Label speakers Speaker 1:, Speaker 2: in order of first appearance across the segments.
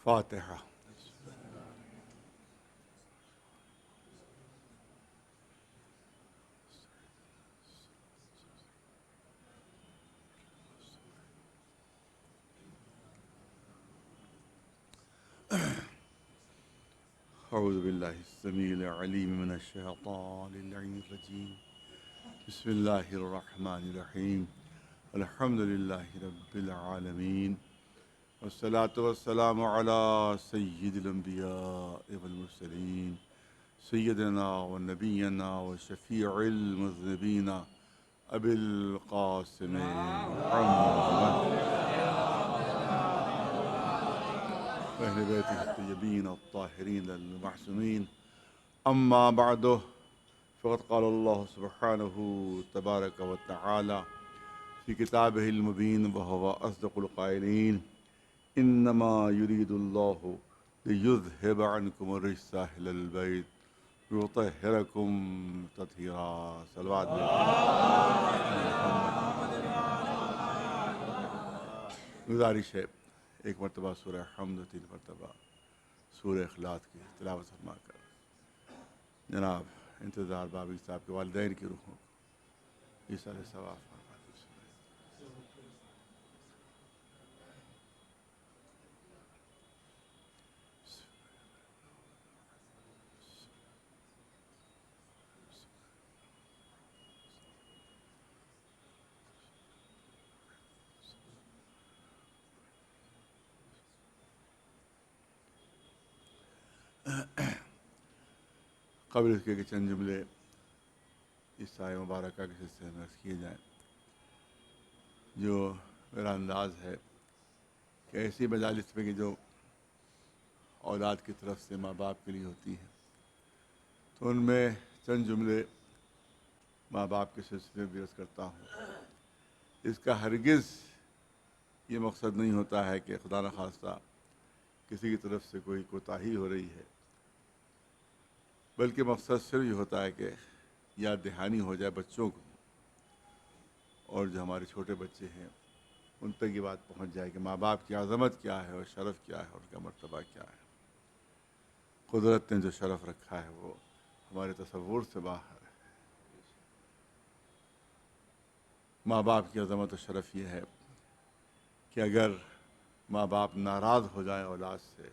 Speaker 1: فاتحہ۔ اعوذ باللہ السمیع العلیم من الشیطان اللعین الرجیم، بسم اللہ الرحمن الرحیم، الحمد للہ رب العالمین، والصلاة والسلام علی سید الانبیاء والمرسلین، سیدنا و نبینا و شفیع المذنبین ابی القاسم محمد اہل بیتہ الطیبین الطاہرین المعصومین، اما بعد فقد قال اللہ سبحانہ تبارک و تعالی فی کتابہ المبین وہو اصدق القائلین، انما یرید اللہ لیذہب عنکم الرجس اہل البیت ویطہرکم تطہیرا۔ صلوات گزارش ہے ایک مرتبہ سورہ حمد، 3 مرتبہ سورہ اخلاص کی تلاوت فرما کر جناب انتظار بابی صاحب کے والدین کی روحوں کو ایصال ثواب فرما دیجیے۔ قبل اس کے چند جملے اس آیہ مبارکہ کے سلسلے میں عرض کیے جائیں، جو میرا انداز ہے کہ ایسی مجالس میں کہ جو اولاد کی طرف سے ماں باپ کے لیے ہوتی ہیں، تو ان میں چند جملے ماں باپ کے سلسلے میں بھی عرض کرتا ہوں۔ اس کا ہرگز یہ مقصد نہیں ہوتا ہے کہ خدا نخواستہ کسی کی طرف سے کوئی کوتاہی ہو رہی ہے، بلکہ مقصد صرف یہ ہوتا ہے کہ یاد دہانی ہو جائے بچوں کو، اور جو ہمارے چھوٹے بچے ہیں ان تک یہ بات پہنچ جائے کہ ماں باپ کی عظمت کیا ہے اور شرف کیا ہے اور ان کا مرتبہ کیا ہے۔ قدرت نے جو شرف رکھا ہے وہ ہمارے تصور سے باہر ہے۔ ماں باپ کی عظمت و شرف یہ ہے کہ اگر ماں باپ ناراض ہو جائیں اولاد سے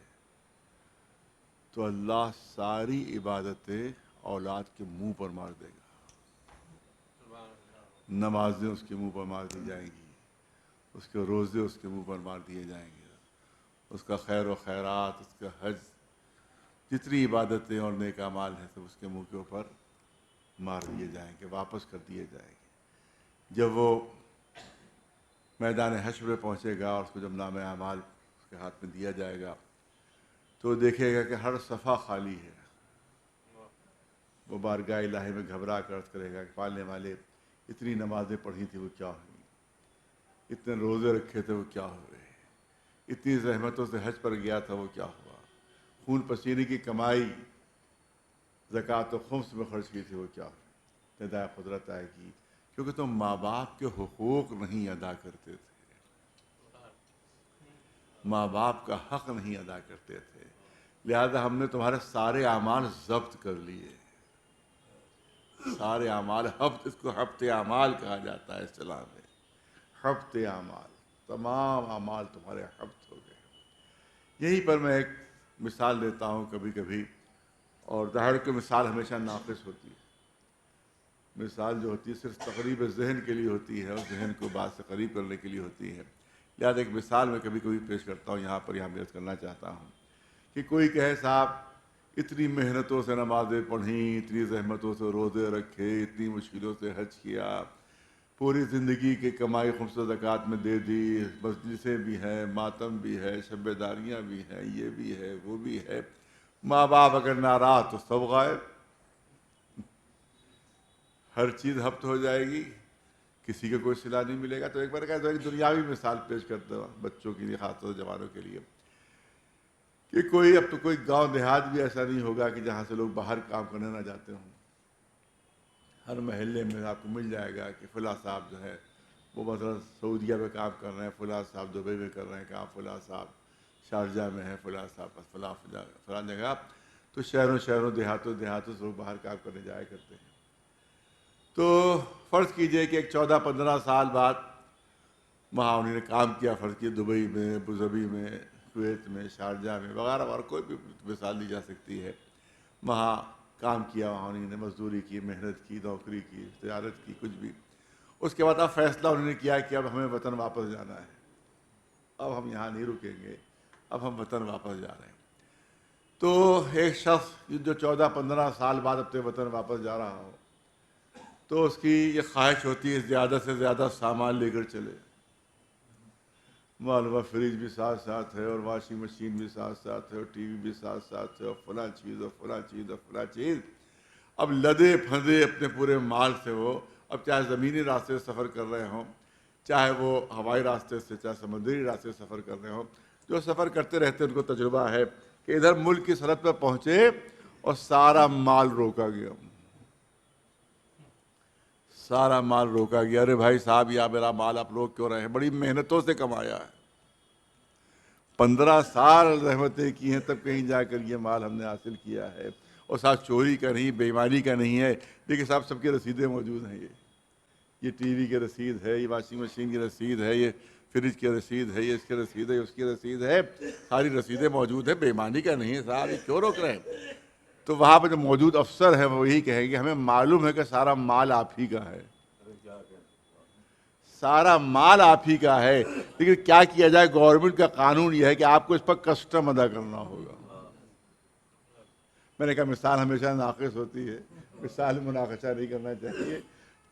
Speaker 1: تو اللہ ساری عبادتیں اولاد کے منہ پر مار دے گا۔ نمازیں اس کے منہ پر مار دی جائیں گی، اس کے روزے اس کے منہ پر مار دیے جائیں گے، اس کا خیر و خیرات، اس کا حج، جتنی عبادتیں اور نیک اعمال ہیں سب اس کے منہ کے اوپر مار دیے جائیں گے، واپس کر دیے جائیں گے۔ جب وہ میدان حشر میں پہنچے گا اور اس کو جب نام اعمال اس کے ہاتھ میں دیا جائے گا تو دیکھے گا کہ ہر صفحہ خالی ہے۔ وہ بارگاہ الہی میں گھبرا کر عرض کرے گا کہ پالنے والے، اتنی نمازیں پڑھی تھی وہ کیا ہوئی، اتنے روزے رکھے تھے وہ کیا ہوئے، اتنی زحمتوں سے حج پر گیا تھا وہ کیا ہوا، خون پسینے کی کمائی زکوٰۃ و خمس میں خرچ کی تھی وہ کیا ہوئی۔ ندائے قدرت آئے گی کیونکہ تم ماں باپ کے حقوق نہیں ادا کرتے تھے، ماں باپ کا حق نہیں ادا کرتے تھے، لہذا ہم نے تمہارے سارے اعمال ضبط کر لیے۔ سارے اعمال، اس کو ہفت اعمال کہا جاتا ہے اصطلاح میں، ہفت اعمال، تمام اعمال تمہارے ہفت ہو گئے۔ یہیں پر میں ایک مثال دیتا ہوں کبھی کبھی، اور ظاہر کہ مثال ہمیشہ ناقص ہوتی ہے۔ مثال جو ہوتی ہے صرف تقریب ذہن کے لیے ہوتی ہے اور ذہن کو بات سے قریب کرنے کے لیے ہوتی ہے، لہٰذا ایک مثال میں کبھی کبھی پیش کرتا ہوں، یہاں عرض کرنا چاہتا ہوں کہ کوئی کہے صاحب اتنی محنتوں سے نمازیں پڑھیں، اتنی زحمتوں سے روزے رکھے، اتنی مشکلوں سے حج کیا، پوری زندگی کی کمائی خمس و زکوٰۃ میں دے دی، مجلسیں بھی ہیں، ماتم بھی ہے، شب داریاں بھی ہیں، یہ بھی ہے وہ بھی ہے، ماں باپ اگر ناراض تو سب غائب، ہر چیز ہفت ہو جائے گی، کسی کا کوئی صلہ نہیں ملے گا۔ تو ایک بار کہتا ایک دنیاوی مثال پیش کرتا ہوں بچوں کے لیے، خاص طور سے جوانوں کے لیے، کہ اب تو کوئی گاؤں دیہات بھی ایسا نہیں ہوگا کہ جہاں سے لوگ باہر کام کرنے نہ جاتے ہوں۔ ہر محلے میں آپ کو مل جائے گا کہ فلاں صاحب جو ہے وہ مثلا سعودیہ میں کام کر رہے ہیں، فلاں صاحب دبئی میں کر رہے ہیں کام، فلاں صاحب شارجہ میں ہے، فلاں جگہ، تو شہروں دیہاتوں سے لوگ باہر کام کرنے جایا کرتے ہیں۔ تو فرض کیجئے کہ ایک 14-15 سال بعد وہاں انہوں نے کام کیا، فرض کیے دبئی میں، ابوظہبی میں، کویت میں، شارجہ میں وغیرہ وغیرہ، کوئی بھی مثال دی جا سکتی ہے۔ وہاں کام کیا، وہاں انہوں نے مزدوری کی، محنت کی، نوکری کی، تجارت کی، کچھ بھی۔ اس کے بعد اب فیصلہ انہوں نے کیا کہ اب ہمیں وطن واپس جانا ہے، اب ہم یہاں نہیں رکیں گے، اب ہم وطن واپس جا رہے ہیں۔ تو ایک شخص جو 14-15 سال بعد اپنے وطن واپس جا رہا ہو، تو اس کی یہ خواہش ہوتی ہے زیادہ سے زیادہ سامان لے کر چلے۔ معلومہ فریج بھی ساتھ ساتھ ہے، اور واشنگ مشین بھی ساتھ ساتھ ہے، اور ٹی وی بھی ساتھ ساتھ ہے، اور فلاں چیز اور فلاں چیز اور فلاں چیز۔ اب لدے پھندے اپنے پورے مال سے وہ، اب چاہے زمینی راستے سے سفر کر رہے ہوں، چاہے وہ ہوائی راستے سے، چاہے سمندری راستے سے سفر کر رہے ہوں، جو سفر کرتے رہتے ان کو تجربہ ہے کہ ادھر ملک کی سرحد پر پہنچے اور سارا مال روکا گیا، سارا مال روکا گیا۔ ارے بھائی صاحب، یا میرا مال آپ روک کیوں رہے ہیں؟ بڑی محنتوں سے کمایا ہے، 15 سال زحمتیں کی ہیں، تب کہیں جا کر یہ مال ہم نے حاصل کیا ہے۔ اور صاحب چوری کا نہیں، بے ایمانی کا نہیں ہے، لیکن صاحب سب کی رسیدیں موجود ہیں، یہ ٹی وی کی رسید ہے، یہ واشنگ مشین کی رسید ہے، یہ فریج کی رسید ہے، یہ اس کی رسید ہے، اس کی رسید ہے، ساری رسیدیں موجود ہیں، بے ایمانی کا نہیں ہے صاحب، یہ کیوں روک رہے ہیں؟ تو وہاں پہ جو موجود افسر ہے وہ یہی کہیں گے ہمیں معلوم ہے کہ سارا مال آپ ہی کا ہے، سارا مال آپ ہی کا ہے، لیکن کیا کیا جائے؟ گورنمنٹ کا قانون یہ ہے کہ آپ کو اس پر کسٹم ادا کرنا ہوگا۔ میں نے کہا مثال ہمیشہ ناقص ہوتی ہے، مثال مناقشہ نہیں کرنا چاہیے۔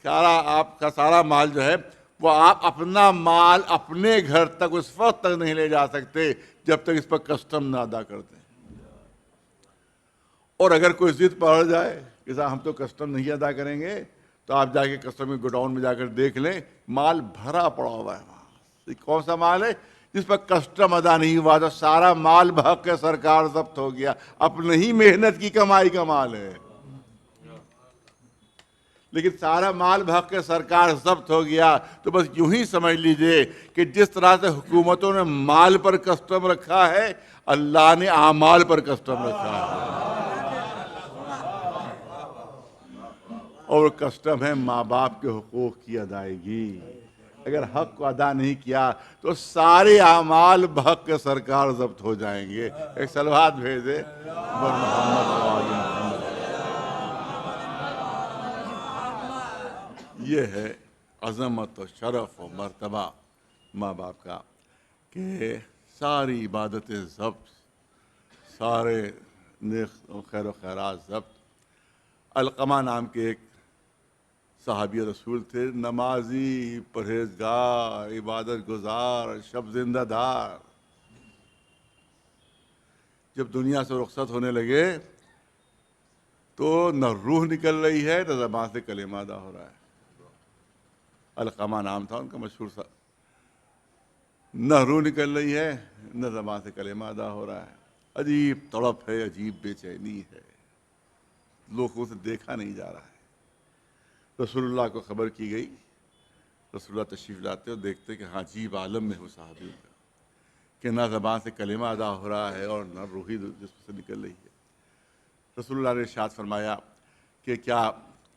Speaker 1: آپ کا سارا مال جو ہے وہ آپ اپنا مال اپنے گھر تک اس وقت تک نہیں لے جا سکتے جب تک اس پر کسٹم نہ ادا کرتے ہیں۔ اور اگر کوئی ضد پڑ جائے کہ صاحب ہم تو کسٹم نہیں ادا کریں گے، تو آپ جا کے کسٹم کے گوڈاؤن میں جا کر دیکھ لیں، مال بھرا پڑا ہوا ہے وہاں۔ یہ کون سا مال ہے؟ جس پر کسٹم ادا نہیں ہوا، تو سارا مال بھگ کے سرکار ضبط ہو گیا، اپنی ہی محنت کی کمائی کا مال ہے، لیکن سارا مال بھگ کے سرکار ضبط ہو گیا۔ تو بس یوں ہی سمجھ لیجئے کہ جس طرح سے حکومتوں نے مال پر کسٹم رکھا ہے، اللہ نے اعمال پر کسٹم رکھا ہے، اور کسٹم ہے ماں باپ کے حقوق کی ادائیگی۔ اگر حق کو ادا نہیں کیا تو سارے اعمال بھگ کے سرکار ضبط ہو جائیں گے۔ ایک صلوات بھیجے محمد و آل محمد۔ یہ ہے عظمت و شرف و مرتبہ ماں باپ کا، کہ ساری عبادتیں ضبط، سارے نیک و خیر و خیرات ضبط۔ علقمہ نام کے ایک صحابی رسول تھے، نمازی، پرہیزگار، عبادت گزار، شب زندہ دار۔ جب دنیا سے رخصت ہونے لگے تو نہ روح نکل رہی ہے، نہ زبان سے کلمہ ادا ہو رہا ہے۔ علقمہ نام تھا ان کا مشہور سا، نہ روح نکل رہی ہے، نہ زبان سے کلمہ ادا ہو رہا ہے۔ عجیب تڑپ ہے، عجیب بے چینی ہے، لوگوں سے دیکھا نہیں جا رہا ہے۔ رسول اللہ کو خبر کی گئی، رسول اللہ تشریف لاتے اور دیکھتے کہ ہاں عجیب عالم میں ہو صحابی کا، کہ نہ زبان سے کلمہ ادا ہو رہا ہے اور نہ روحی جسم سے نکل رہی ہے۔ رسول اللہ نے ارشاد فرمایا کہ کیا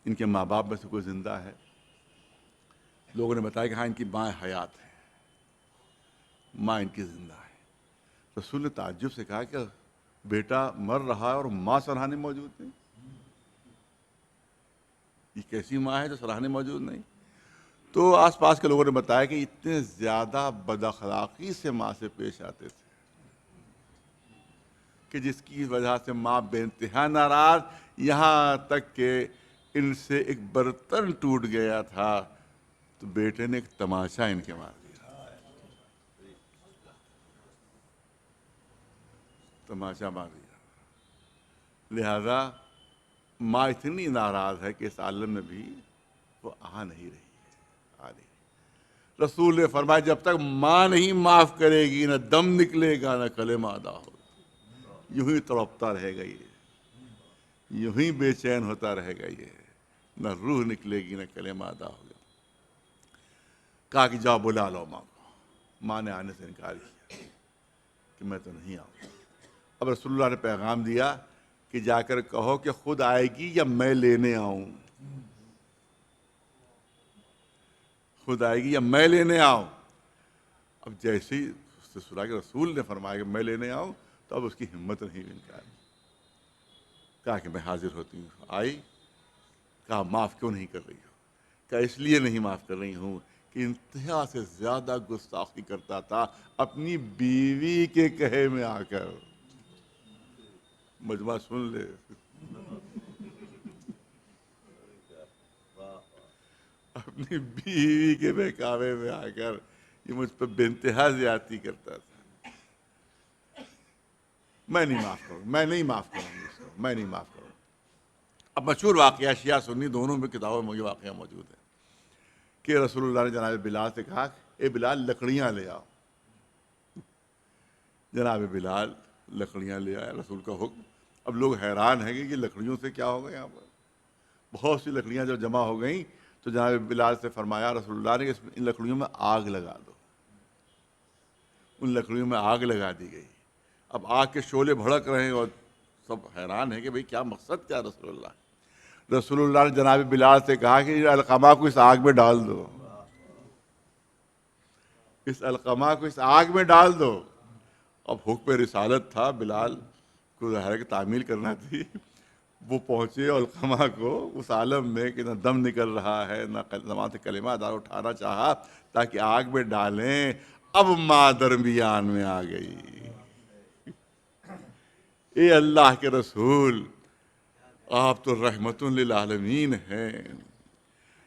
Speaker 1: ان کے ماں باپ میں سے کوئی زندہ ہے؟ لوگوں نے بتایا کہ ہاں ان کی ماں حیات ہے، ماں ان کی زندہ ہے۔ رسول نے تعجب سے کہا کہ بیٹا مر رہا ہے اور ماں سرحانے موجود نہیں؟ یہ کیسی ماں ہے جو سرحانے موجود نہیں؟ تو آس پاس کے لوگوں نے بتایا کہ اتنے زیادہ بد اخلاقی سے ماں سے پیش آتے تھے کہ جس کی وجہ سے ماں بے انتہا ناراض، یہاں تک کہ ان سے ایک برتن ٹوٹ گیا تھا تو بیٹے نے ایک تماشا ان کے مار دیا، تماشا مار دیا۔ لہذا ماں اتنی ناراض ہے کہ اس عالم میں بھی وہ آ نہیں رہی ہے، آ نہیں۔ رسول نے فرمایا جب تک ماں نہیں معاف کرے گی، نہ دم نکلے گا، نہ کلمہ ادا ہوگا، یوں ہی تڑپتا رہے گا، یہ یوں ہی بے چین ہوتا رہے گا، یہ نہ روح نکلے گی، نہ کلمہ ادا ہوگا۔ کہا کہ جاؤ بلا لو ماں کو، ماں نے آنے سے انکار کیا۔ کہ میں تو نہیں آؤں. اب رسول اللہ نے پیغام دیا کہ جا کر کہو کہ خود آئے گی یا میں لینے آؤں. خود آئے گی یا میں لینے آؤں. اب جیسے ہی اس سے سنا کہ رسول نے فرمایا کہ میں لینے آؤں تو اب اس کی ہمت نہیں ہوئی انکار. کہا کہ میں حاضر ہوتی ہوں. آئی. کہا معاف کیوں نہیں کر رہی ہو؟ کہا اس لیے نہیں معاف کر رہی ہوں کہ انتہا سے زیادہ گستاخی کرتا تھا اپنی بیوی کے کہے میں آ کر. مجمع سن لے. اپنی بیوی کے بہکاوے میں آ کر یہ مجھ پہ بے انتہا زیادتی کرتا تھا. میں نہیں معاف کروں گی اس کو. میں نہیں معاف کروں. اب مشہور واقعہ شیعہ سنی دونوں میں کتابوں میں یہ واقعہ موجود ہے کہ رسول اللہ نے جناب بلال سے کہا اے بلال لکڑیاں لے آؤ. جناب بلال لکڑیاں لے آئے. رسول کا حکم. اب لوگ حیران ہیں کہ یہ لکڑیوں سے کیا ہوگا. یہاں پر بہت سی لکڑیاں جب جمع ہو گئیں تو جناب بلال سے فرمایا رسول اللہ نے کہ ان لکڑیوں میں آگ لگا دو. ان لکڑیوں میں آگ لگا دی گئی. اب آگ کے شعلے بھڑک رہے ہیں اور سب حیران ہیں کہ بھئی کیا مقصد کیا رسول اللہ. رسول اللہ نے جناب بلال سے کہا کہ علقمہ کو اس آگ میں ڈال دو. اس علقمہ کو اس آگ میں ڈال دو. اب حکم رسالت تھا. بلال کو ظاہر ہے کہ تعمیل کرنا تھی. وہ پہنچے علقمہ کو اس عالم میں کہ نہ دم نکل رہا ہے نہ زبان سے کلمہ ادا اٹھانا چاہا تاکہ آگ میں ڈالیں. اب ماں درمیان میں آ گئی. اے اللہ کے رسول آپ تو رحمت للعالمین ہیں.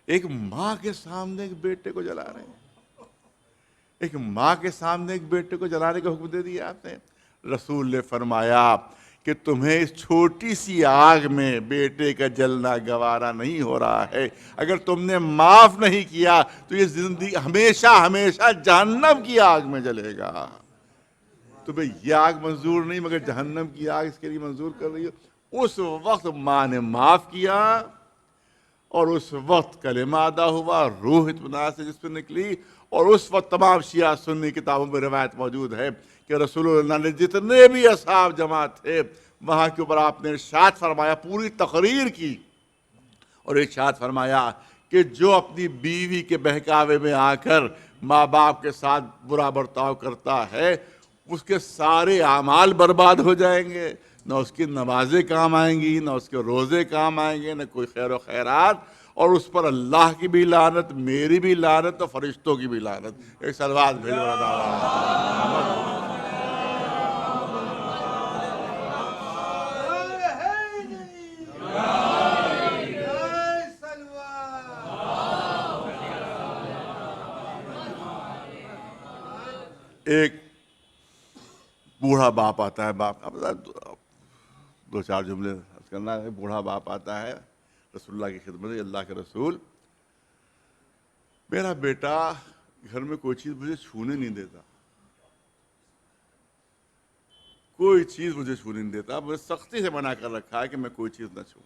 Speaker 1: ایک ماں کے سامنے ایک بیٹے کو جلا رہے ہیں. ایک ماں کے سامنے ایک بیٹے کو جلانے کا حکم دے دیا آپ نے. رسول نے فرمایا کہ تمہیں اس چھوٹی سی آگ میں بیٹے کا جلنا گوارا نہیں ہو رہا ہے. اگر تم نے معاف نہیں کیا تو یہ زندگی ہمیشہ ہمیشہ جہنم کی آگ میں جلے گا. تمہیں یہ آگ منظور نہیں مگر جہنم کی آگ اس کے لیے منظور کر رہی ہو. اس وقت ماں نے معاف کیا اور اس وقت کلمہ ادا ہوا. روح اطمینان سے جس پہ نکلی. اور اس وقت تمام شیعہ سنی کتابوں میں روایت موجود ہے کہ رسول اللہ نے جتنے بھی اصحاب جمع تھے وہاں کے اوپر آپ نے ارشاد فرمایا. پوری تقریر کی اور ارشاد فرمایا کہ جو اپنی بیوی کے بہکاوے میں آ کر ماں باپ کے ساتھ برا برتاؤ کرتا ہے اس کے سارے اعمال برباد ہو جائیں گے. نہ اس کی نمازیں کام آئیں گی نہ اس کے روزے کام آئیں گے نہ کوئی خیر و خیرات. اور اس پر اللہ کی بھی لعنت میری بھی لعنت اور فرشتوں کی بھی لعنت. ایک صلوات بھیجو. ایک بوڑھا باپ آتا ہے. باپ دو چار جملے کرنا ہے. بوڑھا باپ آتا ہے رسول اللہ کی خدمت میں. اللہ کے رسول میرا بیٹا گھر میں کوئی چیز مجھے چھونے نہیں دیتا. کوئی چیز مجھے چھونے نہیں دیتا. مجھے سختی سے منع کر رکھا ہے کہ میں کوئی چیز نہ چھوں.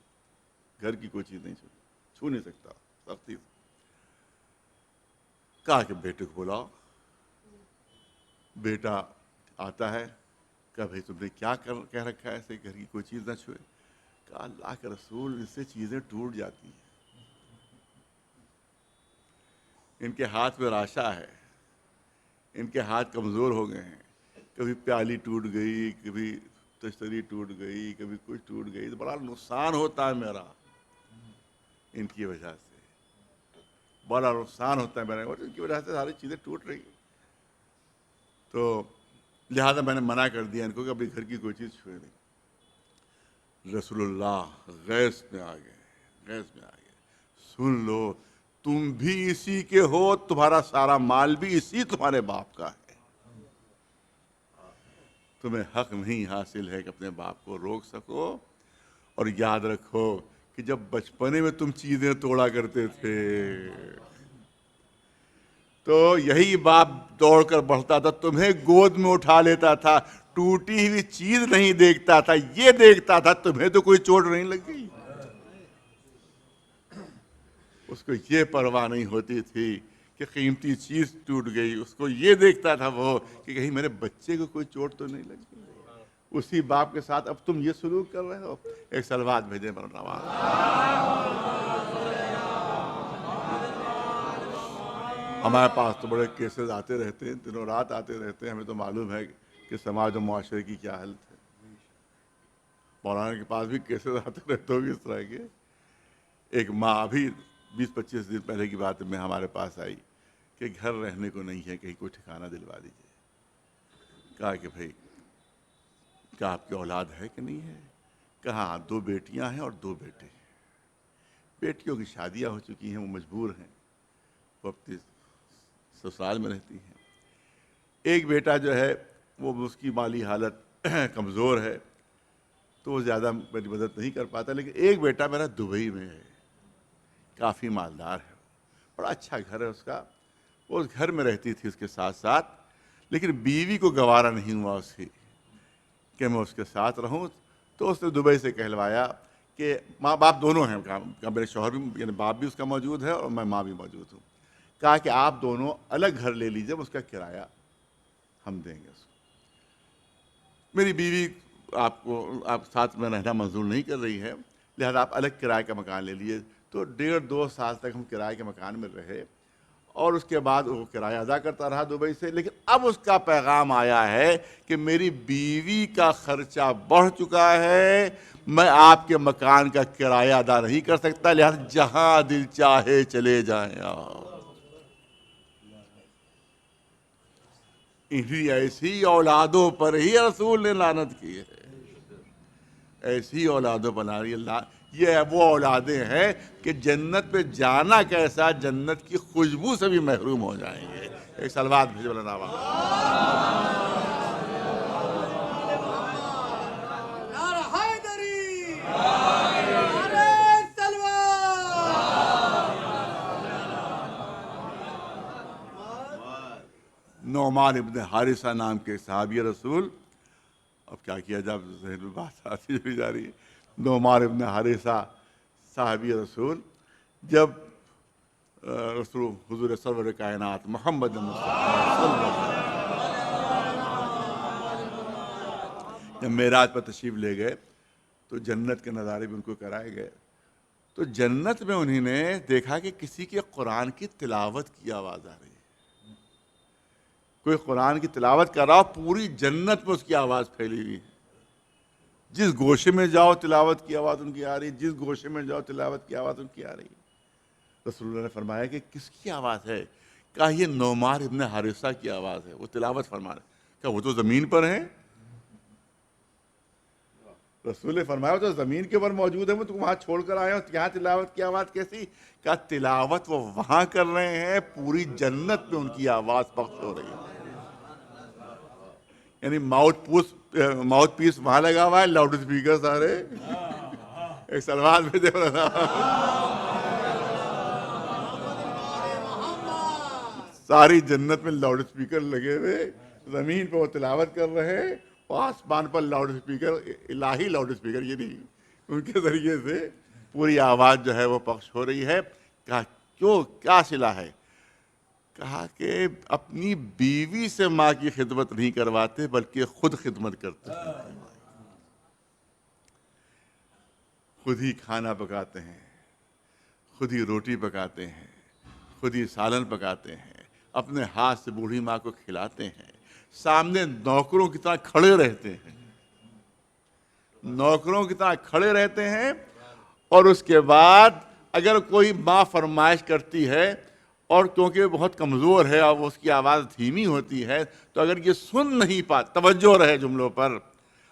Speaker 1: گھر کی کوئی چیز نہیں چھو نہیں سکتا سختی سے. کہا کہ بیٹے کو بلاؤ. بیٹا آتا ہے. کہا بھائی تم نے کیا کہہ رکھا ہے ایسے گھر کی کوئی چیز نہ چھوئے. کہا اللہ کے رسول اس سے چیزیں ٹوٹ جاتی ہیں. ان کے ہاتھ میں راشا ہے. ان کے ہاتھ کمزور ہو گئے ہیں. کبھی پیالی ٹوٹ گئی کبھی تشتری ٹوٹ گئی کبھی کچھ ٹوٹ گئی تو بڑا نقصان ہوتا ہے میرا ان کی وجہ سے. بڑا نقصان ہوتا ہے میرا ان کی وجہ سے ساری چیزیں ٹوٹ رہی ہیں. تو لہذا میں نے منع کر دیا ان کو کہ ابھی گھر کی کوئی چیز چھوئے نہیں. رسول اللہ غیظ میں آ گئے. سن لو تم بھی اسی کے ہو. تمہارا سارا مال بھی اسی تمہارے باپ کا ہے. تمہیں حق نہیں حاصل ہے کہ اپنے باپ کو روک سکو. اور یاد رکھو کہ جب بچپنے میں تم چیزیں توڑا کرتے تھے تو یہی باپ دوڑ کر بڑھتا تھا تمہیں گود میں اٹھا لیتا تھا. ٹوٹی ہوئی چیز نہیں دیکھتا تھا. یہ دیکھتا تھا تمہیں تو کوئی چوٹ نہیں لگ گئی. اس کو یہ پرواہ نہیں ہوتی تھی کہ قیمتی چیز ٹوٹ گئی، اس کو یہ دیکھتا تھا وہ کہ کہیں میرے بچے کو کوئی چوٹ تو نہیں لگی، اسی باپ کے ساتھ اب تم یہ سلوک کر رہے ہو۔ ایک سلوات بھیجیں مولانا ہمارے پاس تو بڑے کیسز آتے رہتے ہیں، دنوں رات آتے رہتے ہیں، ہمیں تو معلوم ہے کہ سماج و معاشرے کی کیا حالت ہے۔ مولانا کے پاس بھی کیسز آتے رہتے ہوں گے اس طرح کے۔ ایک ماں ابھی 20-25 دن پہلے کی بات میں ہمارے پاس آئی کہ گھر رہنے کو نہیں ہے، کہیں کوئی ٹھکانہ دلوا دیجیے۔ کہا کہ بھائی کیا آپ کی اولاد ہے کہ نہیں ہے؟ کہا 2 بیٹیاں ہیں اور 2 بیٹے ہیں۔ بیٹیوں کی شادیاں ہو چکی ہیں، وہ مجبور ہیں، وہ اپنی سسرال میں رہتی ہیں۔ ایک بیٹا جو ہے وہ اس کی مالی حالت کمزور ہے تو وہ زیادہ میری مدد نہیں کر پاتا، لیکن ایک بیٹا میرا دبئی میں ہے، کافی مالدار ہے، بڑا اچھا گھر ہے اس کا، وہ اس گھر میں رہتی تھی اس کے ساتھ ساتھ، لیکن بیوی کو گوارا نہیں ہوا اس کی کہ میں اس کے ساتھ رہوں، تو اس نے دبئی سے کہلوایا کہ ماں باپ دونوں ہیں، میرے شوہر بھی یعنی باپ بھی اس کا موجود ہے اور میں ماں بھی موجود ہوں۔ کہا کہ آپ دونوں الگ گھر لے لیجئے، اس کا کرایہ ہم دیں گے اس کو۔ میری بیوی آپ ساتھ میں رہنا منظور نہیں کر رہی ہے، لہذا آپ الگ کرائے کا مکان لے لیجئے۔ تو 1.5-2 سال تک ہم کرائے کے مکان میں رہے، اور اس کے بعد وہ کرایہ ادا کرتا رہا دبئی سے، لیکن اب اس کا پیغام آیا ہے کہ میری بیوی کا خرچہ بڑھ چکا ہے، میں آپ کے مکان کا کرایہ ادا نہیں کر سکتا، لہذا جہاں دل چاہے چلے جائیں آپ۔ انہی ایسی اولادوں پر ہی رسول نے لعنت کی ہے، ایسی اولادوں پر یہ وہ اولادیں ہیں کہ جنت پہ جانا کیسا، جنت کی خوشبو سے بھی محروم ہو جائیں گے۔ ایک سلوات بھیجو مولانا نعمان ابن حارثہ نام کے صحابی رسول، اب کیا کیا جب ذہن میں بات آتی بھی جا رہی ہے، نعمان ابن حارثہ صحابی رسول، جب رسول حضور سرور کائنات محمد مصطفیٰ صلی اللہ علیہ وسلم جب معراج پر تشریف لے گئے تو جنت کے نظارے بھی ان کو کرائے گئے، تو جنت میں انہوں نے دیکھا کہ کسی کے قرآن کی تلاوت کی آواز آ رہی ہے، کوئی قرآن کی تلاوت کر رہا، پوری جنت میں اس کی آواز پھیلی ہوئی ہے، جس گوشے میں جاؤ تلاوت کی آواز ان کی آ رہی، جس گوشے میں جاؤ تلاوت کی آواز ان کی آ رہی۔ رسول اللہ نے فرمایا کہ کس کی آواز ہے؟ کہا یہ نعمان ابن حارثہ کی آواز ہے، وہ تلاوت فرما رہے ہیں۔ کہا وہ تو زمین پر ہیں؟ رسول نے فرمایا وہ تو زمین کے اوپر موجود ہے، وہ تو وہاں چھوڑ کر آئے ہو، یہاں تلاوت کی آواز کیسی؟ کہا تلاوت وہ وہاں کر رہے ہیں، پوری جنت میں ان کی آواز پخش ہو رہی ہے، یعنی ماؤتھ پیس وہاں لگا ہوا ہے، لاؤڈ اسپیکر سارے ایک سلوات بھیجے ساری جنت میں لاؤڈ اسپیکر لگے ہوئے، زمین پہ وہ تلاوت کر رہے ہیں، اور آسمان پر لاؤڈ اسپیکر، الہی لاؤڈ اسپیکر، یہ نہیں ان کے ذریعے سے پوری آواز جو ہے وہ پخش ہو رہی ہے۔ کہا کیوں، کیا صلہ ہے؟ کہا کہ اپنی بیوی سے ماں کی خدمت نہیں کرواتے بلکہ خود خدمت کرتے ہیں، خود ہی کھانا پکاتے ہیں، خود ہی روٹی پکاتے ہیں، خود ہی سالن پکاتے ہیں، اپنے ہاتھ سے بوڑھی ماں کو کھلاتے ہیں، سامنے نوکروں کی طرح کھڑے رہتے ہیں، نوکروں کی طرح کھڑے رہتے ہیں، اور اس کے بعد اگر کوئی ماں فرمائش کرتی ہے اور کیونکہ وہ بہت کمزور ہے اور اس کی آواز دھیمی ہوتی ہے، تو اگر یہ سن نہیں پاتے، توجہ رہے جملوں پر،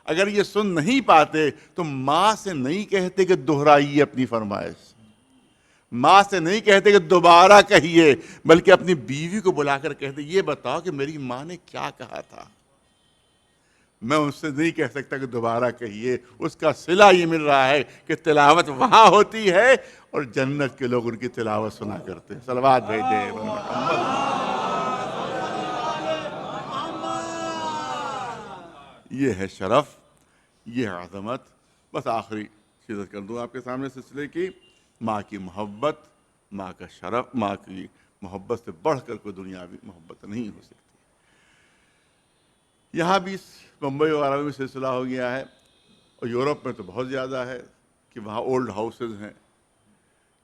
Speaker 1: اگر یہ سن نہیں پاتے تو ماں سے نہیں کہتے کہ دہرائیے اپنی فرمائش، ماں سے نہیں کہتے کہ دوبارہ کہیے، بلکہ اپنی بیوی کو بلا کر کہتے یہ بتاؤ کہ میری ماں نے کیا کہا تھا، میں اس سے نہیں کہہ سکتا کہ دوبارہ کہیے۔ اس کا صلہ یہ مل رہا ہے کہ تلاوت وہاں ہوتی ہے اور جنت کے لوگ ان کی تلاوت سنا کرتے ہیں۔ صلوات بھیجیں محمد۔ یہ ہے شرف، یہ ہے عظمت۔ بس آخری شرط کر دوں آپ کے سامنے سلسلے کی، ماں کی محبت، ماں کا شرف، محبت سے بڑھ کر کوئی دنیاوی محبت نہیں ہو سکتی۔ یہاں بھی بمبئی وغیرہ میں سلسلہ ہو گیا ہے، اور یورپ میں تو بہت زیادہ ہے کہ وہاں اولڈ ہاؤسز ہیں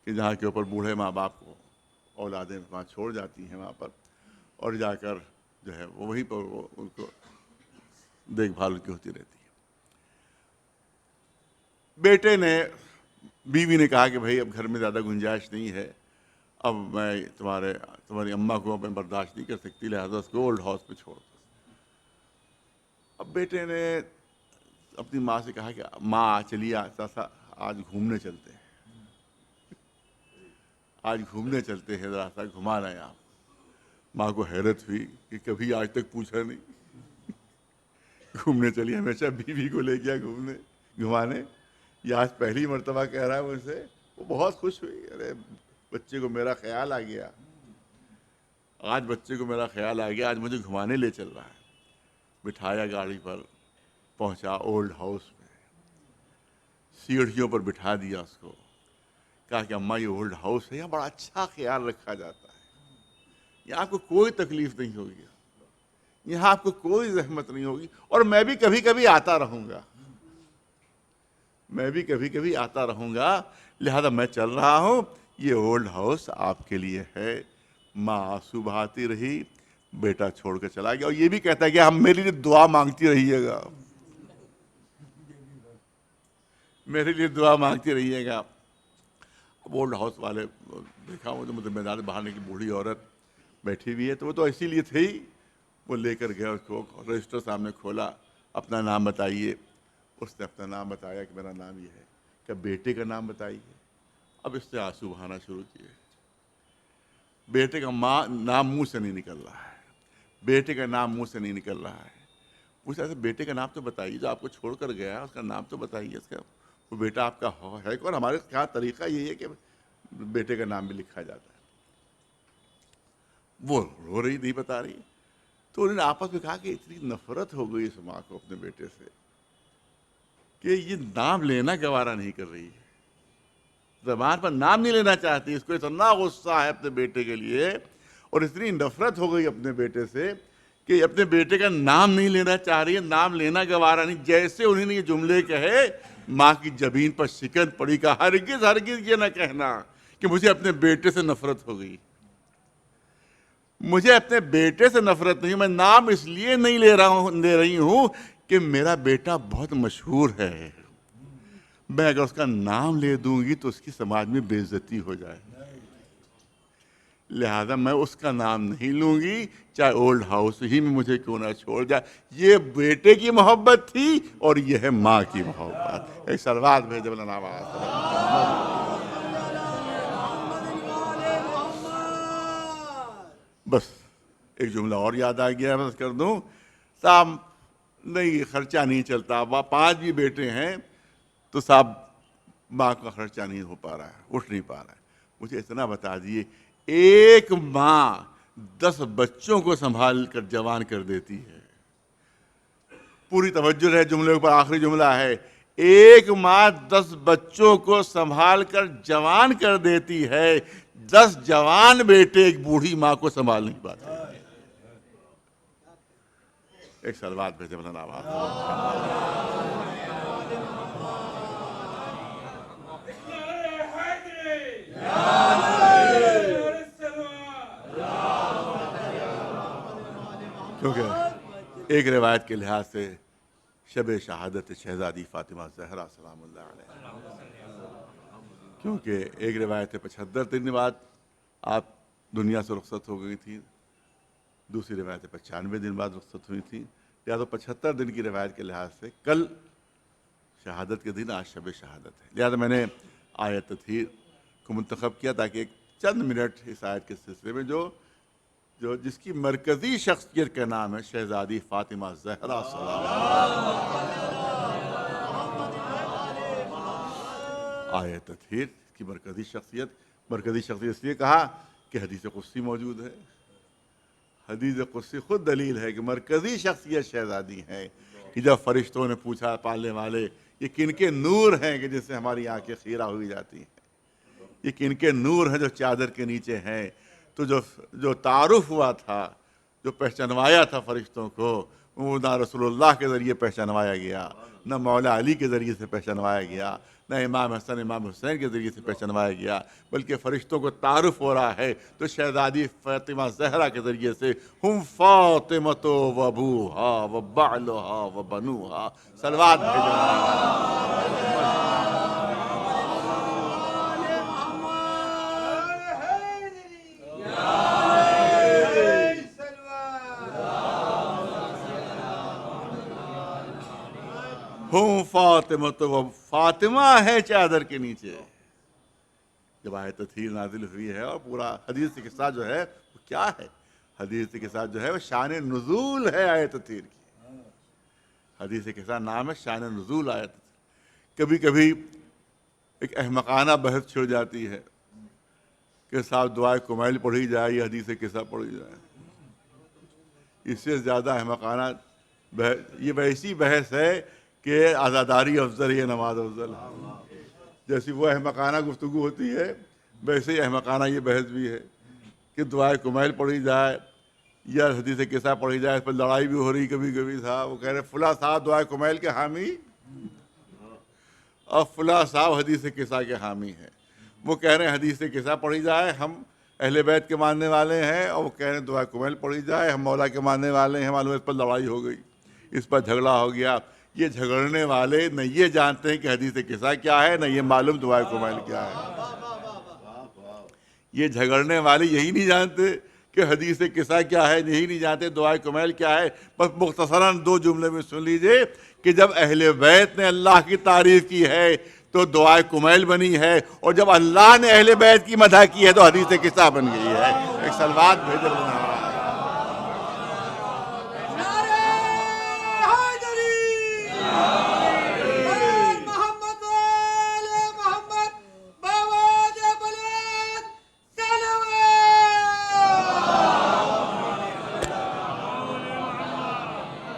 Speaker 1: کہ جہاں کے اوپر بوڑھے ماں باپ کو اولادیں وہاں چھوڑ جاتی ہیں وہاں پر، اور جا کر جو ہے وہ وہیں پر وہ ان کو دیکھ بھال کی ہوتی رہتی ہے۔ بیٹے نے، بیوی نے کہا کہ بھائی اب گھر میں زیادہ گنجائش نہیں ہے، اب میں تمہاری اماں کو میں برداشت نہیں کر سکتی، لہٰذا اس کو اولڈ ہاؤس پہ چھوڑ دو۔ اب بیٹے نے اپنی ماں سے کہا کہ ماں چلیے آج گھومنے چلتے ہیں، آج گھومنے چلتے ہیں، ذرا سا گھما لیں آپ۔ ماں کو حیرت ہوئی کہ کبھی آج تک پوچھا نہیں، گھومنے چلیے، ہمیشہ بیوی کو لے گیا گھمانے، یہ آج پہلی مرتبہ کہہ رہا ہے مجھ سے۔ وہ بہت خوش ہوئی، ارے بچے کو میرا خیال آ گیا، آج بچے کو میرا خیال آ گیا، آج مجھے گھمانے لے چل رہا ہے۔ بٹھایا گاڑی پر، پہنچا اولڈ ہاؤس میں، سیڑھیوں پر بٹھا دیا اس کو، کہا کہ اماں یہ اولڈ ہاؤس ہے، یہاں بڑا اچھا خیال رکھا جاتا ہے، یہاں آپ کو کوئی تکلیف نہیں ہوگی، یہاں آپ کو کوئی زحمت نہیں ہوگی، اور میں بھی کبھی کبھی آتا رہوں گا، میں بھی کبھی کبھی آتا رہوں گا، لہذا میں چل رہا ہوں، یہ اولڈ ہاؤس آپ کے لیے ہے۔ ماں آنسو بہاتی رہی، بیٹا چھوڑ کے چلا گیا، اور یہ بھی کہتا ہے کہ ہم میرے لیے دعا مانگتی رہیے گا، میرے لیے دعا مانگتی رہیے گا۔ اب اولڈ ہاؤس والے دیکھا وہ تو میدان باہر کی بوڑھی عورت بیٹھی ہوئی ہے، تو وہ تو اسی لیے تھے ہی، وہ لے کر گیا اس کو، رجسٹر سامنے کھولا، اپنا نام بتائیے، اس نے اپنا نام بتایا کہ میرا نام یہ ہے، کہ بیٹے کا نام بتائیے۔ اب اس نے آنسو بہانا شروع کیے، بیٹے کا نام منہ سے نہیں نکل رہا ہے، بیٹے کا نام منہ سے نہیں نکل رہا ہے۔ پوچھا تھا بیٹے کا نام تو بتائیے، جو آپ کو چھوڑ کر گیا اس کا نام تو بتائیے، اس کا وہ بیٹا آپ کا ہے کون؟ ہمارے کیا طریقہ یہی ہے کہ بیٹے کا نام بھی لکھا جاتا ہے۔ وہ رو رہی، نہیں بتا رہی، تو انہوں نے آپس میں کہا کہ اتنی نفرت ہو گئی اس ماں کو اپنے بیٹے سے کہ یہ نام لینا گوارا نہیں کر رہی ہے، زبان پر نام نہیں لینا چاہتی، اس کو اتنا غصہ ہے اپنے بیٹے کے لیے، اور اتنی نفرت ہو گئی اپنے بیٹے سے کہ اپنے بیٹے کا نام نہیں لینا چاہ رہی ہے، نام لینا گوارا نہیں۔ جیسے انہوں نے یہ جملے کہے، ماں کی جبین پر شکن پڑی، کا ہرگز ہرگز یہ نہ کہنا کہ مجھے اپنے بیٹے سے نفرت ہو گئی، مجھے اپنے بیٹے سے نفرت نہیں، میں نام اس لیے نہیں لے رہی ہوں کہ میرا بیٹا بہت مشہور ہے، میں اگر اس کا نام لے دوں گی تو اس کی سماج میں بے عزتی ہو جائے، لہذا میں اس کا نام نہیں لوں گی، چاہے اولڈ ہاؤس ہی میں مجھے کیوں نہ چھوڑ جائے۔ یہ بیٹے کی محبت تھی، اور یہ ہے ماں کی محبت۔ ایک سلوات بھیجے بلند آواز سے۔ بس ایک جملہ اور یاد آ گیا، بس کر دوں صاحب، نہیں خرچہ نہیں چلتا، 5 بھی بیٹے ہیں تو صاحب ماں کا خرچہ نہیں ہو پا رہا ہے، اٹھ نہیں پا رہا ہے، مجھے اتنا بتا دیے، ایک ماں 10 بچوں کو سنبھال کر جوان کر دیتی ہے۔ پوری توجہ ہے جملے پر، آخری جملہ ہے، ایک ماں 10 بچوں کو سنبھال کر جوان کر دیتی ہے، 10 جوان بیٹے ایک بوڑھی ماں کو سنبھال نہیں پاتے۔ ایک سلوات بھیجے بلند آواز سے۔ کیونکہ ایک روایت کے لحاظ سے شب شہادت شہزادی فاطمہ زہرا سلام اللہ علیہ، کیونکہ ایک روایت 75 دن بعد آپ دنیا سے رخصت ہو گئی تھی، دوسری روایت 95 دن بعد رخصت ہوئی تھی، لہٰذا 75 دن کی روایت کے لحاظ سے کل شہادت کے دن، آج شب شہادت ہے، لہٰذا میں نے آیت تطہیر کو منتخب کیا تاکہ ایک چند منٹ اس آیت کے سلسلے میں جو جس کی مرکزی شخصیت کا نام ہے شہزادی فاطمہ زہرا سلام آیت تطہیر کی مرکزی شخصیت اس لیے کہا کہ حدیث قدسی موجود ہے، حدیث قدسی خود دلیل ہے کہ مرکزی شخصیت شہزادی ہے، کہ جب فرشتوں نے پوچھا پالنے والے یہ کن کے نور ہیں کہ جس سے ہماری آنکھیں خیرہ ہوئی جاتی ہیں، یہ کن کے نور ہیں جو چادر کے نیچے ہیں، تو جو تعارف ہوا تھا، جو پہچانوایا تھا فرشتوں کو، وہ نہ رسول اللہ کے ذریعے پہچانوایا گیا، نہ مولا علی کے ذریعے سے پہچانوایا گیا، نہ امام حسن امام حسین کے ذریعے سے پہچانوایا گیا، بلکہ فرشتوں کو تعارف ہو رہا ہے تو شہزادی فاطمہ زہرا کے ذریعے سے ہم فاطمۃ و ابوہا و بعلہا و بنوہا، صلوات بھیجو۔ ہم فاطمہ تو فاطمہ ہے چادر کے نیچے۔ جب آیت تطہیر نازل ہوئی ہے، اور پورا حدیث کے ساتھ جو ہے وہ کیا ہے، حدیث کے ساتھ جو ہے وہ شان نزول ہے آیت تطہیر کی۔ حدیث کے ساتھ نام ہے شان نزول آیت تطہیر۔ کبھی کبھی ایک احمقانہ بحث چھڑ جاتی ہے کہ صاحب دعائے کمیل پڑھی جائے یا حدیث قصہ پڑھی جائے۔ اس سے زیادہ احمقانہ بحث یہ ویسی بحث ہے کہ عزاداری افضل ہے، نماز افضل ہے۔ جیسی وہ احمقانہ گفتگو ہوتی ہے، ویسے ہی احمقانہ یہ بحث بھی ہے کہ دعائے کمیل پڑھی جائے یا حدیث قصہ پڑھی جائے۔ اس پر لڑائی بھی ہو رہی کبھی کبھی تھا، وہ کہہ رہے فلاں صاحب دعائے کمیل کے حامی اور فلاں صاحب حدیث قصہ کے حامی ہیں۔ وہ کہہ رہے ہیں حدیث قصہ پڑھی جائے، ہم اہل بیت کے ماننے والے ہیں، اور وہ کہہ رہے ہیں دعائے کمیل پڑھی جائے، ہم مولا کے ماننے والے ہیں۔ معلوم اس پر لڑائی ہو گئی، اس پر جھگڑا ہو گیا۔ یہ جھگڑنے والے نہ یہ جانتے ہیں کہ حدیث قصہ کیا ہے، نہ یہ معلوم دعائے کمیل کیا ہے۔ یہ جھگڑنے والے یہی نہیں جانتے کہ حدیث قصہ کیا ہے، یہی نہیں جانتے دعائے کمیل کیا ہے۔ بس مختصراً دو جملے میں سن لیجئے کہ جب اہل بیت نے اللہ کی تعریف کی ہے تو دعائے کمیل بنی ہے، اور جب اللہ نے اہل بیت کی مدح کی ہے تو حدیث قصہ بن گئی ہے۔ ایک صلوات بھیجو بنا۔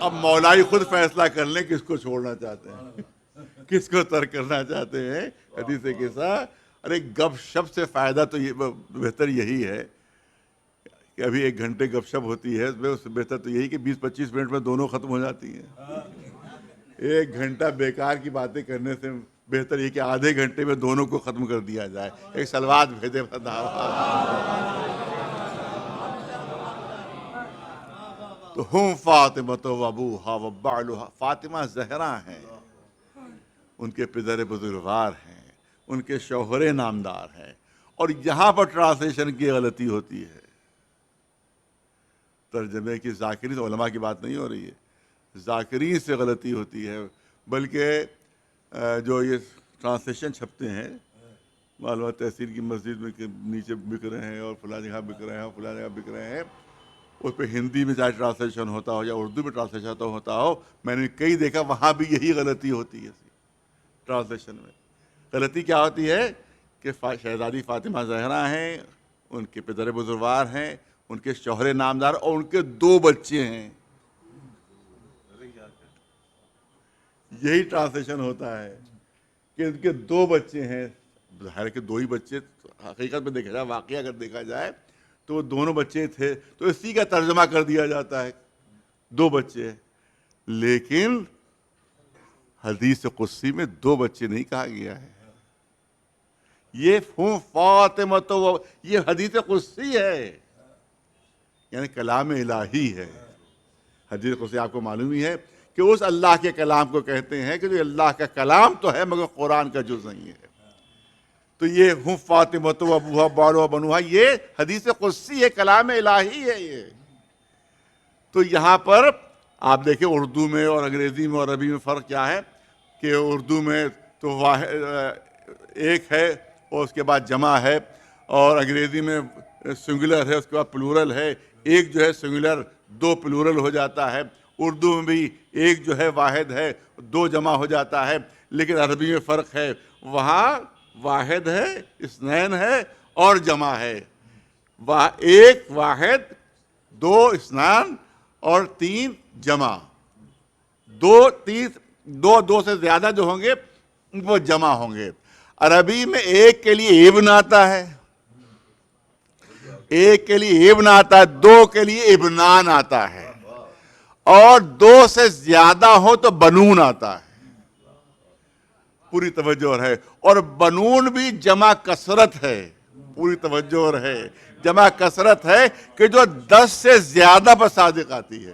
Speaker 1: اب مولائی خود فیصلہ کر لیں کس کو چھوڑنا چاہتے ہیں، کس کو ترک کرنا چاہتے ہیں حدیث قصہ۔ ارے گپ شپ سے فائدہ تو یہ بہتر یہی ہے کہ ابھی 1 گھنٹے گپ شپ ہوتی ہے، اس سے بہتر تو یہی کہ 20-25 منٹ میں دونوں ختم ہو جاتی ہیں۔ 1 گھنٹہ بیکار کی باتیں کرنے سے بہتر یہ کہ آدھے گھنٹے میں دونوں کو ختم کر دیا جائے۔ ایک صلوات بھیجے۔ تو ہم فاطمہ و ابوہا و بعلہا، فاطمہ زہرا ہیں، ان کے پدر بزرگوار ہیں، ان کے شوہر نامدار ہیں۔ اور یہاں پر ٹرانسلیشن کی غلطی ہوتی ہے، ترجمے کی ذاکرین سے، علماء کی بات نہیں ہو رہی ہے، ذاکرین سے غلطی ہوتی ہے، بلکہ جو یہ ٹرانسلیشن چھپتے ہیں، معلومات تحصیل کی مسجد میں نیچے بک رہے ہیں اور فلاں جگہ بک رہے ہیں اور فلاں جگہ بک رہے ہیں، اس پہ ہندی میں چاہے ٹرانسلیشن ہوتا ہو یا اردو میں ٹرانسلیشن ہوتا ہو، میں نے کئی دیکھا وہاں بھی یہی غلطی ہوتی ہے۔ ٹرانسلیشن میں غلطی کیا ہوتی ہے کہ شہزادی فاطمہ زہرا ہیں، ان کے پدر بزرگوار ہیں، ان کے شوہر نامدار، اور ان کے 2 بچے ہیں۔ یہی ٹرانسلیشن ہوتا ہے کہ ان کے 2 بچے ہیں۔ ظاہر ہے کہ 2 ہی بچے، حقیقت میں دیکھا جائے، واقعہ اگر دیکھا جائے تو وہ دونوں بچے تھے، تو اسی کا ترجمہ کر دیا جاتا ہے 2 بچے۔ لیکن حدیث قدسی میں 2 بچے نہیں کہا گیا ہے، یہ ہم فاطمہ تو یہ حدیث قدسی ہے، یعنی کلام الہی ہے۔ حدیث قدسی آپ کو معلوم ہی ہے کہ اس اللہ کے کلام کو کہتے ہیں کہ جو اللہ کا کلام تو ہے مگر قرآن کا جز نہیں ہے۔ تو یہ ہم فاطمہ تو ابوہا بعلہا بنوہا، یہ حدیث قدسی ہے، کلام الہی ہے یہ۔ تو یہاں پر آپ دیکھیں اردو میں اور انگریزی میں اور عربی میں فرق کیا ہے کہ اردو میں تو واحد ایک ہے اور اس کے بعد جمع ہے، اور انگریزی میں سنگولر ہے، اس کے بعد پلورل ہے۔ ایک جو ہے سنگولر 2 پلورل ہو جاتا ہے، اردو میں بھی ایک جو ہے واحد ہے 2 جمع ہو جاتا ہے، لیکن عربی میں فرق ہے، وہاں واحد ہے، اثنین ہے اور جمع ہے۔ ایک واحد، 2 اثنان اور 3 جمع۔ 2 سے زیادہ جو ہوں گے وہ جمع ہوں گے۔ عربی میں ایک کے لیے ابن آتا ہے، ایک کے لیے ابن آتا ہے، دو کے لیے ابنان آتا ہے، اور دو سے زیادہ ہو تو بنون آتا ہے۔ پوری توجہ ہے، اور بنون بھی جمع کثرت ہے، پوری توجہ ہے، جمع کثرت ہے کہ جو 10 سے زیادہ پر صادق آتی ہے۔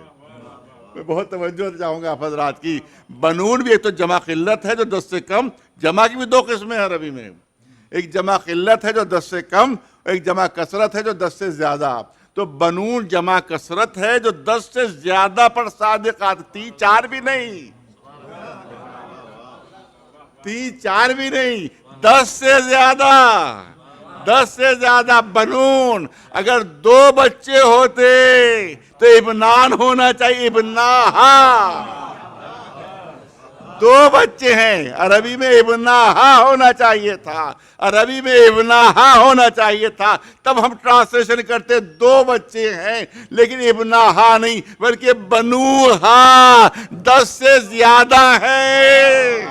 Speaker 1: میں بہت توجہ چاہوں گا آپ حضرات کی، بنون بھی ایک تو جمع قلت ہے جو 10 سے کم، جمع کی بھی دو قسمیں ہیں عربی میں، ایک جمع قلت ہے جو 10 سے کم، ایک جمع کثرت ہے جو 10 سے زیادہ۔ تو بنون جمع کثرت ہے جو 10 سے زیادہ پر صادق آتی، 4 بھی نہیں، 3 4 بھی نہیں، 10 سے زیادہ، 10 سے زیادہ بنون۔ اگر 2 بچے ہوتے تو ابنان ہونا چاہیے، ابناہا۔ 2 بچے ہیں، عربی میں ابناہا ہونا چاہیے تھا، عربی میں ابناہا ہونا چاہیے تھا، تب ہم ٹرانسلیشن کرتے 2 بچے ہیں، لیکن ابناہا نہیں بلکہ بنوہا، 10 سے زیادہ ہے۔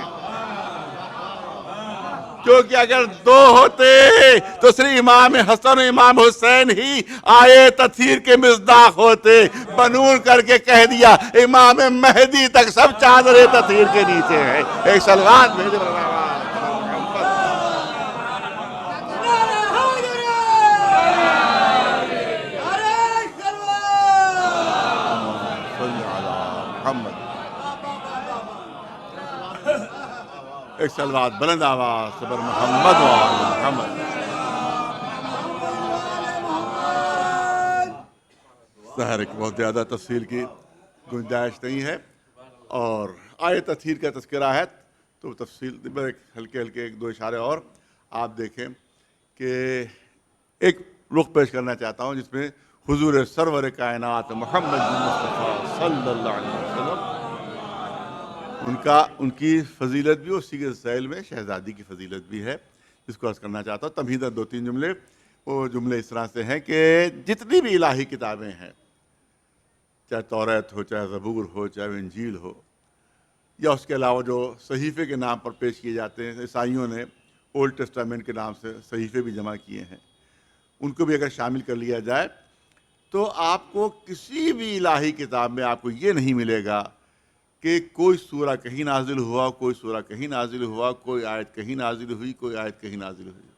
Speaker 1: کیونکہ اگر 2 ہوتے تو صرف امام حسن و امام حسین ہی آئے تطہیر کے مصداق ہوتے، بنون کر کے کہہ دیا امام مہدی تک سب چادر تطہیر کے نیچے ہیں۔ ایک سلوات بھیجے ایک سلوات بلند آواز سے بر محمد و آل محمد۔ ظاہر ہے کہ بہت زیادہ تفصیل کی گنجائش نہیں ہے، اور آیت تطہیر کا تذکرہ ہے تو تفصیل میں ہلکے ہلکے 1 2 اشارے اور آپ دیکھیں کہ ایک رخ پیش کرنا چاہتا ہوں جس میں حضور سرور کائنات محمد مصطفیٰ صلی اللہ علیہ وسلم ان کی فضیلت بھی اسی کے ذیل میں شہزادی کی فضیلت بھی ہے، جس کو عرض کرنا چاہتا ہوں۔ تمہیداً 2 3 جملے، وہ جملے اس طرح سے ہیں کہ جتنی بھی الہی کتابیں ہیں، چاہے توریت ہو، چاہے زبور ہو، چاہے انجیل ہو، یا اس کے علاوہ جو صحیفے کے نام پر پیش کیے جاتے ہیں، عیسائیوں نے اولڈ ٹیسٹامنٹ کے نام سے صحیفے بھی جمع کیے ہیں، ان کو بھی اگر شامل کر لیا جائے تو آپ کو کسی بھی الہی کتاب میں آپ کو یہ نہیں ملے گا کہ کوئی سورہ کہیں نازل ہوا، کوئی سورہ کہیں نازل ہوا، کوئی آیت کہیں نازل ہوئی، کوئی آیت کہیں نازل ہوئی۔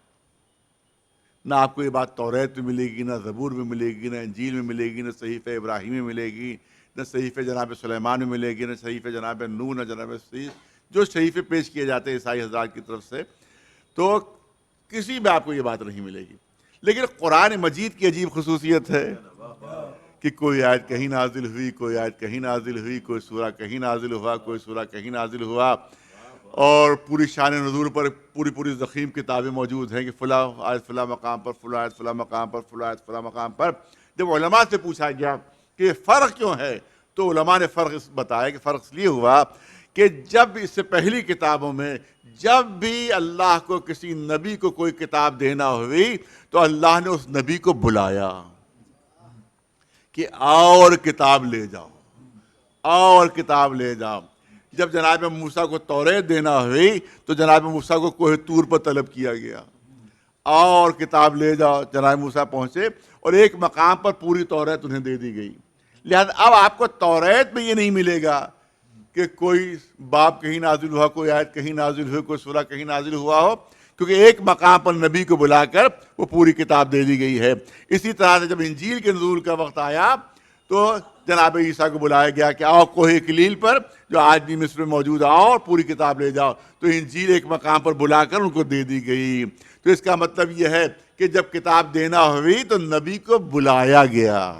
Speaker 1: نہ آپ کو یہ بات توریت میں ملے گی، نہ زبور میں ملے گی، نہ انجیل میں ملے گی، نہ صحیفہ ابراہیم میں ملے گی، نہ صحیفہ جناب سلیمان میں ملے گی، نہ صحیفہ جناب نوح، نہ جناب جو صحیفے پیش کیے جاتے ہیں عیسائی حضرات کی طرف سے، تو کسی میں آپ کو یہ بات نہیں ملے گی۔ لیکن قرآن مجید کی عجیب خصوصیت ہے کہ کوئی آیت کہیں نازل ہوئی، کوئی آیت کہیں نازل ہوئی، کوئی سورہ کہیں نازل ہوا، کوئی سورہ کہیں نازل ہوا، اور پوری شان نزول پر پوری ضخیم کتابیں موجود ہیں کہ فلاں آیت فلاں مقام پر، فلاں آیت فلاں مقام پر، فلاں آیت فلاں مقام پر۔ جب علماء سے پوچھا گیا کہ یہ فرق کیوں ہے تو علماء نے فرق بتایا کہ فرق اس لیے ہوا کہ جب اس سے پہلی کتابوں میں جب بھی اللہ کو کسی نبی کو کوئی کتاب دینا ہوئی تو اللہ نے اس نبی کو بلایا کہ اور کتاب لے جاؤ، اور کتاب لے جاؤ۔ جب جناب موسیٰ کو توریت دینا ہوئی تو جناب موسیٰ کو کوہ طور پر طلب کیا گیا، اور کتاب لے جاؤ۔ جناب موسیٰ پہنچے اور ایک مقام پر پوری توریت انہیں دے دی گئی۔ لہذا اب آپ کو توریت میں یہ نہیں ملے گا کہ کوئی باب کہیں نازل ہوا، کوئی آیت کہیں نازل ہوئی، کوئی سورہ کہیں نازل ہوا ہو، کیونکہ ایک مقام پر نبی کو بلا کر وہ پوری کتاب دے دی گئی ہے۔ اسی طرح سے جب انجیل کے نزول کا وقت آیا تو جناب عیسیٰ کو بلایا گیا کہ آؤ کوہ اکلیل پر جو آج بھی مصر میں موجود، آؤ اور پوری کتاب لے جاؤ، تو انجیل ایک مقام پر بلا کر ان کو دے دی گئی۔ تو اس کا مطلب یہ ہے کہ جب کتاب دینا ہوئی تو نبی کو بلایا گیا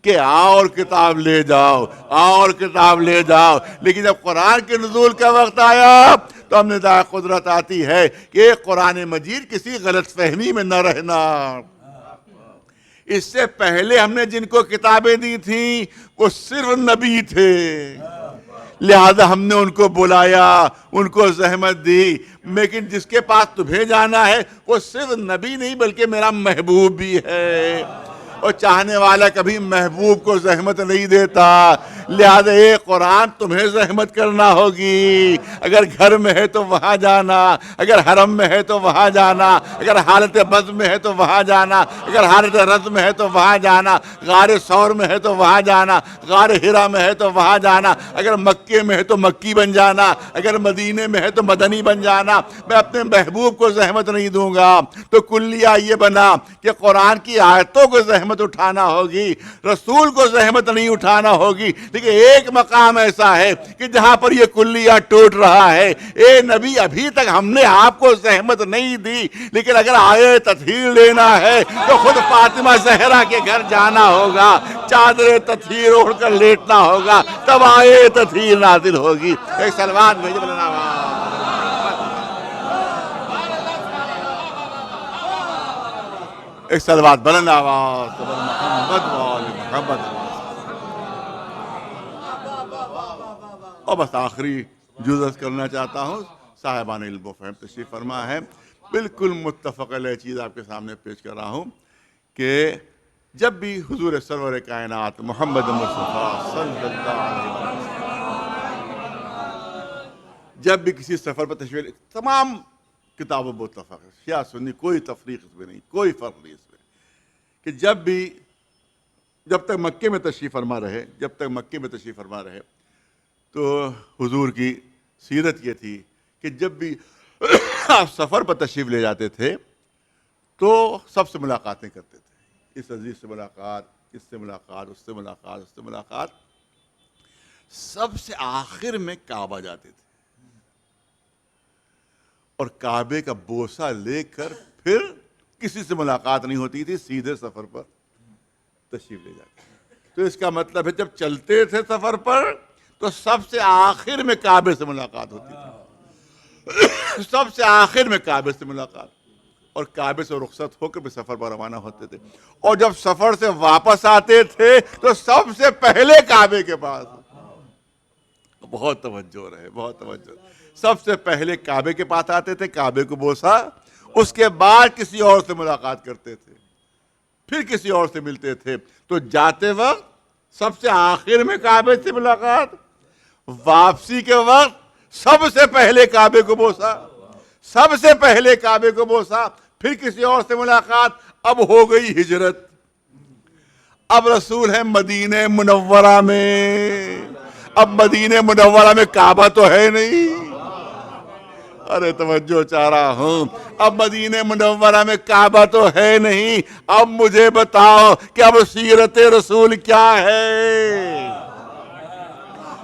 Speaker 1: کہ آؤ اور کتاب لے جاؤ، آؤ اور کتاب لے جاؤ۔ لیکن جب قرآن کے نزول کا وقت آیا تو ہم نے دعا قدرت آتی ہے کہ قرآن مجید کسی غلط فہمی میں نہ رہنا۔ اس سے پہلے ہم نے جن کو کتابیں دی تھیں وہ صرف نبی تھے، لہذا ہم نے ان کو بلایا، ان کو زحمت دی۔ لیکن جس کے پاس تمہیں جانا ہے وہ صرف نبی نہیں بلکہ میرا محبوب بھی ہے، اور چاہنے والا کبھی محبوب کو زحمت نہیں دیتا، لہذا یہ قرآن تمہیں زحمت کرنا ہوگی. اگر گھر میں ہے تو وہاں جانا, اگر حرم میں ہے تو وہاں جانا, اگر حالت بز میں ہے تو وہاں جانا, اگر حالت رز میں ہے تو وہاں جانا, غار ثور میں ہے تو وہاں جانا, غار حرا میں ہے تو وہاں جانا, اگر مکے میں ہے تو مکی بن جانا, اگر مدینے میں ہے تو مدنی بن جانا. میں اپنے محبوب کو زحمت نہیں دوں گا. تو کلیہ یہ بنا کہ قرآن کی آیتوں کو زحمت اٹھانا ہوگی, رسول کو زحمت نہیں اٹھانا ہوگی. لیکن ایک مقام ایسا ہے کہ جہاں پر یہ کلیہ ٹوٹ رہا ہے. اے نبی, ابھی تک ہم نے آپ کو زحمت نہیں دی, لیکن اگر آئے تطہیر لینا ہے تو خود فاطمہ زہرا کے گھر جانا ہوگا, چادر تطہیر اوڑھ کر لیٹنا ہوگا, تب آئے تطہیر نازل ہوگی. ایک سلوات بھیجو بلنا ایک سلوات بلند آواز محمد وآل محمد. اور بس آخری جزء کرنا چاہتا ہوں. صاحبان علم و فہم تشریف فرما ہے. بالکل متفق علیہ چیز آپ کے سامنے پیش کر رہا ہوں کہ جب بھی حضور سرور کائنات محمد مصطفیٰ صلی اللہ علیہ وسلم جب بھی کسی سفر پر تشریف, تمام کتابوں میں متفق ہے, شیعہ سنی کوئی تفریق اس میں نہیں, کوئی فرق نہیں اس میں, کہ جب تک مکے میں تشریف فرما رہے تو حضور کی سیرت یہ تھی کہ جب بھی آپ سفر پر تشریف لے جاتے تھے تو سب سے ملاقاتیں کرتے تھے. اس عزیز سے ملاقات, اس سے ملاقات, اس سے ملاقات, اس سے ملاقات. سب سے آخر میں کعبہ جاتے تھے اور کعبے کا بوسہ لے کر پھر کسی سے ملاقات نہیں ہوتی تھی, سیدھے سفر پر تشریف لے جاتے تھے. تو اس کا مطلب ہے جب چلتے تھے سفر پر تو سب سے آخر میں کعبے سے ملاقات ہوتی تھی, سب سے آخر میں کعبے سے ملاقات, اور کعبے سے رخصت ہو کر بھی سفر پر روانہ ہوتے تھے. اور جب سفر سے واپس آتے تھے تو سب سے پہلے کعبے کے پاس. بہت توجہ رہے, بہت توجہ. سب سے پہلے کعبے کے پاس آتے تھے, کعبے کو بوسا, اس کے بعد کسی اور سے ملاقات کرتے تھے, پھر کسی اور سے ملتے تھے. تو جاتے وقت سب سے آخر میں کعبے سے ملاقات, واپسی کے وقت سب سے پہلے کعبے کو بوسا, سب سے پہلے کعبے کو بوسا, پھر کسی اور سے ملاقات. اب ہو گئی ہجرت, اب رسول ہے مدینہ منورہ میں. اب مدینہ منورہ میں کعبہ تو ہے نہیں, ارے توجہ چاہ رہا ہوں, اب مدینہ منورہ میں کعبہ تو ہے نہیں. اب مجھے بتاؤ کہ اب سیرت رسول کیا ہے,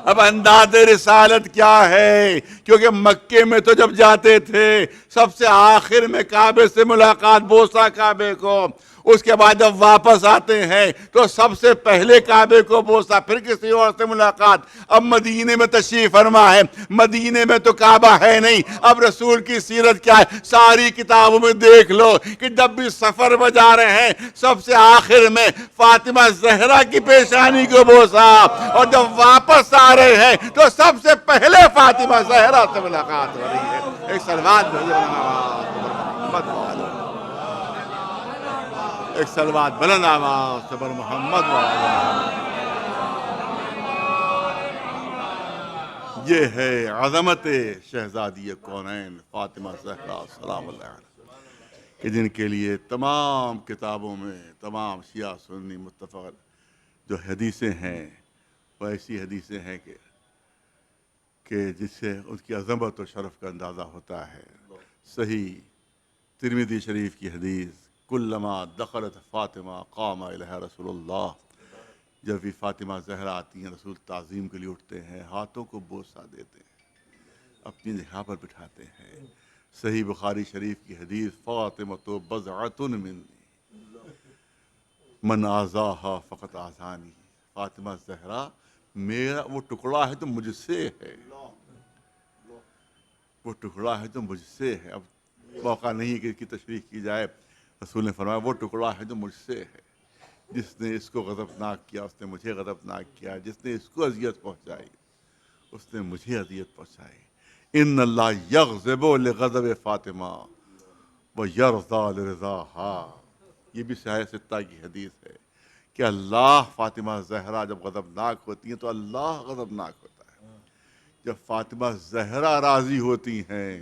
Speaker 1: اب انداز رسالت کیا ہے. کیونکہ مکے میں تو جب جاتے تھے سب سے آخر میں کعبے سے ملاقات, بوسا کعبے کو. اس کے بعد جب واپس آتے ہیں تو سب سے پہلے کعبے کو بوسا, پھر کسی اور سے ملاقات. اب مدینے میں تشریف فرما ہے, مدینے میں تو کعبہ ہے نہیں. اب رسول کی سیرت کیا ہے, ساری کتابوں میں دیکھ لو کہ جب بھی سفر میں جا رہے ہیں سب سے آخر میں فاطمہ زہرا کی پیشانی کو بوسا, اور جب واپس آ رہے ہیں تو سب سے پہلے فاطمہ زہرا سے ملاقات ہو رہی ہے. ایک سلوات ایک سلوات بلند آواز سے بر محمد یہ ہے عظمت شہزادی کونین فاطمہ زہرا سلام اللہ علیہ, کہ جن کے لیے تمام کتابوں میں تمام شیعہ سنی متفق جو حدیثیں ہیں وہ ایسی حدیثیں ہیں کہ جس سے اس کی عظمت و شرف کا اندازہ ہوتا ہے. صحیح ترمذی شریف کی حدیث, کلما دخلت فاطمہ قام الیہا رسول اللہ, جب بھی فاطمہ زہرا آتی ہیں رسول تعظیم کے لیے اٹھتے ہیں, ہاتھوں کو بوسہ دیتے ہیں, اپنی جگہ پر بٹھاتے ہیں. صحیح بخاری شریف کی حدیث, فاطمہ بضعۃ منی من آذاہا فقط آذانی, فاطمہ زہرا میرا وہ ٹکڑا ہے تو مجھ سے ہے, وہ ٹکڑا ہے تو مجھ سے ہے. اب موقع نہیں کہ اس کی تشریح کی جائے. رسول نے فرمایا وہ ٹکڑا ہے جو مجھ سے ہے, جس نے اس کو غضبناک کیا اس نے مجھے غضبناک کیا, جس نے اس کو اذیت پہنچائی اس نے مجھے اذیت پہنچائی. ان اللہ یغضب لغضب فاطمہ ویرضی لرضاہا, یہ بھی صحیح ستہ کی حدیث ہے کہ اللہ فاطمہ زہرا جب غضبناک ہوتی ہیں تو اللہ غضبناک ہوتا ہے، جب فاطمہ زہرا راضی ہوتی ہیں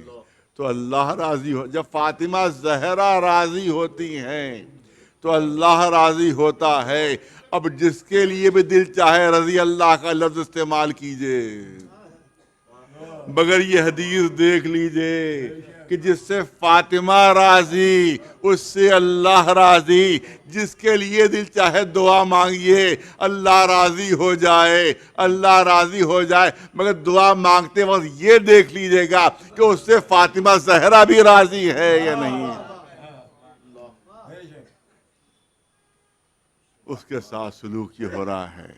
Speaker 1: تو اللہ راضی جب فاطمہ زہرا راضی ہوتی ہیں تو اللہ راضی ہوتا ہے۔ اب جس کے لیے بھی دل چاہے رضی اللہ کا لفظ استعمال کیجئے، مگر یہ حدیث دیکھ لیجئے کہ جس سے فاطمہ راضی اس سے اللہ راضی، جس کے لیے دل چاہے دعا مانگیے اللہ راضی ہو جائے، اللہ راضی ہو جائے، مگر دعا مانگتے وقت یہ دیکھ لیجئے گا کہ اس سے فاطمہ زہرا بھی راضی ہے یا نہیں، اس کے ساتھ سلوک یہ ہو رہا ہے۔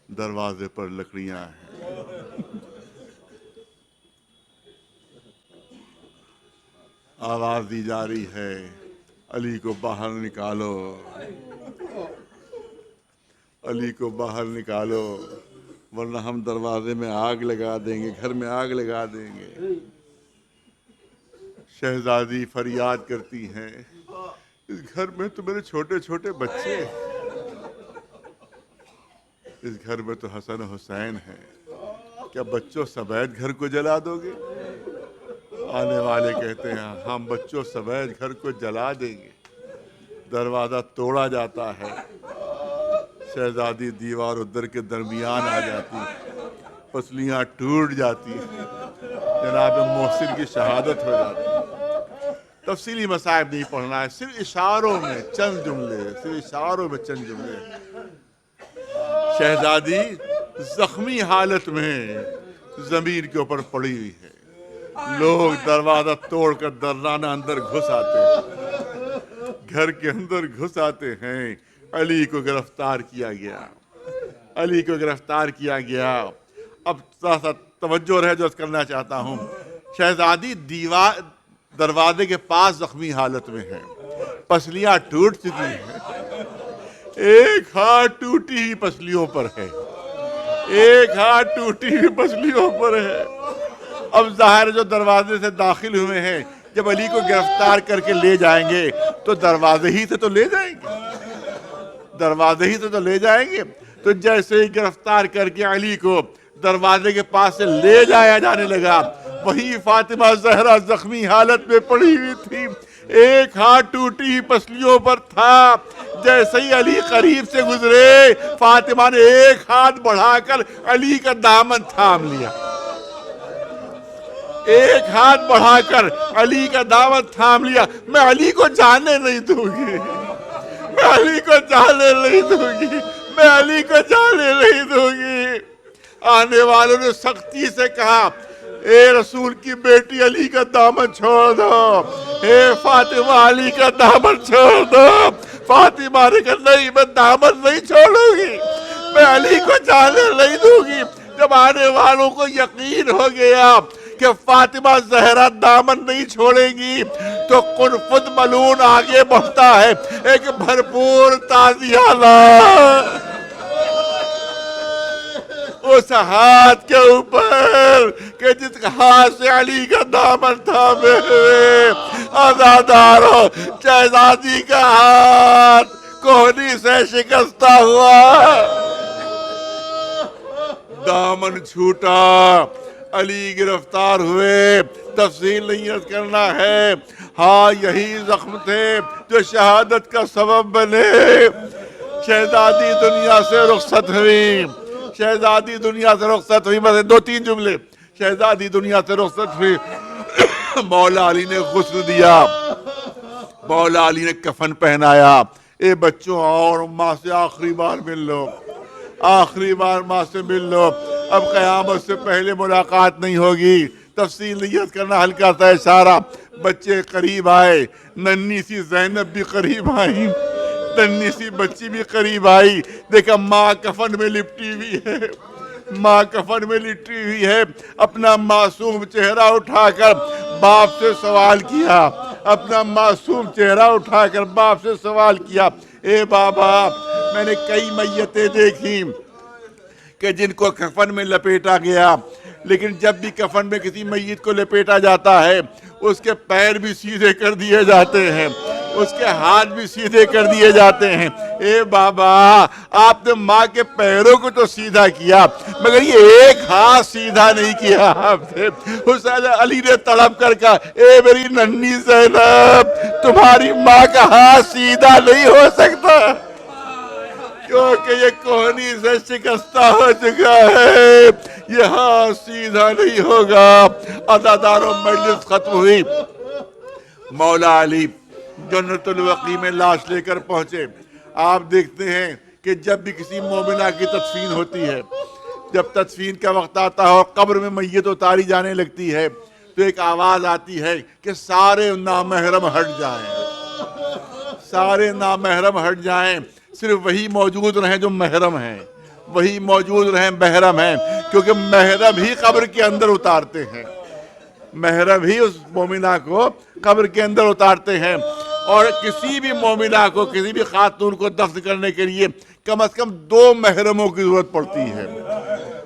Speaker 1: دروازے پر لکڑیاں ہیں، آواز دی جا رہی ہے علی کو باہر نکالو، علی کو باہر نکالو ورنہ ہم دروازے میں آگ لگا دیں گے، گھر میں آگ لگا دیں گے۔ شہزادی فریاد کرتی ہیں اس گھر میں تو میرے چھوٹے چھوٹے بچے، اس گھر میں تو حسن و حسین ہیں، کیا بچوں سمیت گھر کو جلا دو گے؟ آنے والے کہتے ہیں ہم بچوں سمیت گھر کو جلا دیں گے۔ دروازہ توڑا جاتا ہے، شہزادی دیوار و در کے درمیان آ جاتی، پسلیاں ٹوٹ جاتی، جناب محسن کی شہادت ہو جاتی۔ تفصیلی مصائب نہیں پڑھنا ہے، صرف اشاروں میں چند جملے، صرف اشاروں میں چند جملے۔ شہزادی زخمی حالت میں زمین کے اوپر پڑی ہوئی ہے، لوگ دروازہ توڑ کر درانہ اندر گھس آتے ہیں، گھر کے اندر گھس آتے ہیں۔ علی کو گرفتار کیا گیا، علی کو گرفتار کیا گیا۔ اب تھوڑا سا توجہ رہے جو کرنا چاہتا ہوں، شہزادی دروازے کے پاس زخمی حالت میں ہے، پسلیاں ٹوٹ چکی ہیں، ایک ہاتھ ٹوٹی ہوئی پسلیوں پر ہے، ایک ہاتھ ٹوٹی ہوئی پسلیوں پر ہے۔ اب ظاہر جو دروازے سے داخل ہوئے ہیں جب علی کو گرفتار کر کے لے جائیں گے تو دروازے ہی سے تو لے جائیں گے، دروازے ہی سے تو لے جائیں گے۔ تو جیسے ہی گرفتار کر کے علی کو دروازے کے پاس سے لے جایا جانے لگا، وہی فاطمہ زہرا زخمی حالت میں پڑی ہوئی تھی، ایک ہاتھ ٹوٹی ہوئی پسلیوں پر تھا۔ جیسے ہی علی قریب سے گزرے، فاطمہ نے ایک ہاتھ بڑھا کر علی کا دامن تھام لیا، ایک ہاتھ بڑھا کر علی کا دامن تھام لیا۔ میں علی کو جانے نہیں دوں گی، میں علی کو جانے نہیں دوں گی، میں علی کو جانے نہیں دوں گی۔ آنے والوں نے سختی سے کہا اے رسول کی بیٹی علی کا دامن چھوڑ دو، اے فاطمہ علی کا دامن چھوڑ دو۔ فاطمہ نے کہا نہیں، میں دامن نہیں چھوڑوں گی، میں علی کو جانے نہیں دوں گی۔ جب آنے والوں کو یقین ہو گیا کہ فاطمہ زہرا دامن نہیں چھوڑے گی تو قنفذ ملعون آگے بڑھتا ہے، ایک بھرپور تعزیہ لا اس ہاتھ کے اوپر کہ جس ہاتھ سے علی کا دامن تھامے ہوئے عزادارو شہزادی کا ہاتھ کوہنی سے شکستہ ہوا، دامن چھوٹا، علی گرفتار ہوئے۔ تفصیل نہیں عرض کرنا ہے، ہاں یہی زخم تھے جو شہادت کا سبب بنے۔ شہزادی دنیا سے رخصت ہوئی، شہزادی دنیا سے رخصت ہوئی، بس دو تین جملے۔ شہزادی دنیا سے رخصت ہوئی، مولا علی نے غسل دیا، مولا علی نے کفن پہنایا، اے بچوں اور ماں سے آخری بار مل لو، آخری بار ماں سے مل لو، اب قیامت سے پہلے ملاقات نہیں ہوگی۔ تفصیل نیت کرنا، ہلکا سا اشارہ۔ بچے قریب آئے، ننھی سی زینب بھی قریب آئی، ننھی سی بچی بھی قریب آئی، دیکھا ماں کفن میں لپٹی ہوئی ہے، ماں کفن میں لپٹی ہوئی ہے۔ اپنا معصوم چہرہ اٹھا کر باپ سے سوال کیا، اپنا معصوم چہرہ اٹھا کر باپ سے سوال کیا، اے بابا میں نے کئی میتیں دیکھی کہ جن کو کفن میں لپیٹا گیا، لیکن جب بھی کفن میں کسی میت کو لپیٹا جاتا ہے اس کے پیر بھی سیدھے کر دیے جاتے ہیں، اس کے ہاتھ بھی سیدھے کر دیے جاتے ہیں۔ اے بابا، آپ نے ماں کے پیروں کو تو سیدھا کیا، مگر یہ ایک ہاتھ سیدھا نہیں کیا آپ نے۔ حسین علی نے تڑپ کر کہا، اے میری ننھی زینب، تمہاری ماں کا ہاتھ سیدھا نہیں ہو سکتا، کیونکہ یہ کوہنی سے شکستہ ہو چکا ہے، یہ ہاتھ سیدھا نہیں ہوگا۔ عزاداروں، مجلس ختم ہوئی، مولا علی جنت البقیع میں لاش لے کر پہنچے۔ آپ دیکھتے ہیں کہ جب بھی کسی مومنہ کی تدفین ہوتی ہے، جب تدفین کا وقت آتا ہو، قبر میں میت اتاری جانے لگتی ہے، تو ایک آواز آتی ہے کہ سارے نامحرم ہٹ جائیں، سارے نامحرم ہٹ جائیں، صرف وہی موجود رہیں جو محرم ہیں، وہی موجود رہیں محرم ہیں، کیونکہ محرم ہی قبر کے اندر اتارتے ہیں، محرم ہی اس مومنہ کو قبر کے اندر اتارتے ہیں۔ اور کسی بھی مومنہ کو، کسی بھی خاتون کو دفن کرنے کے لیے کم از کم 2 محرموں کی ضرورت پڑتی ہے۔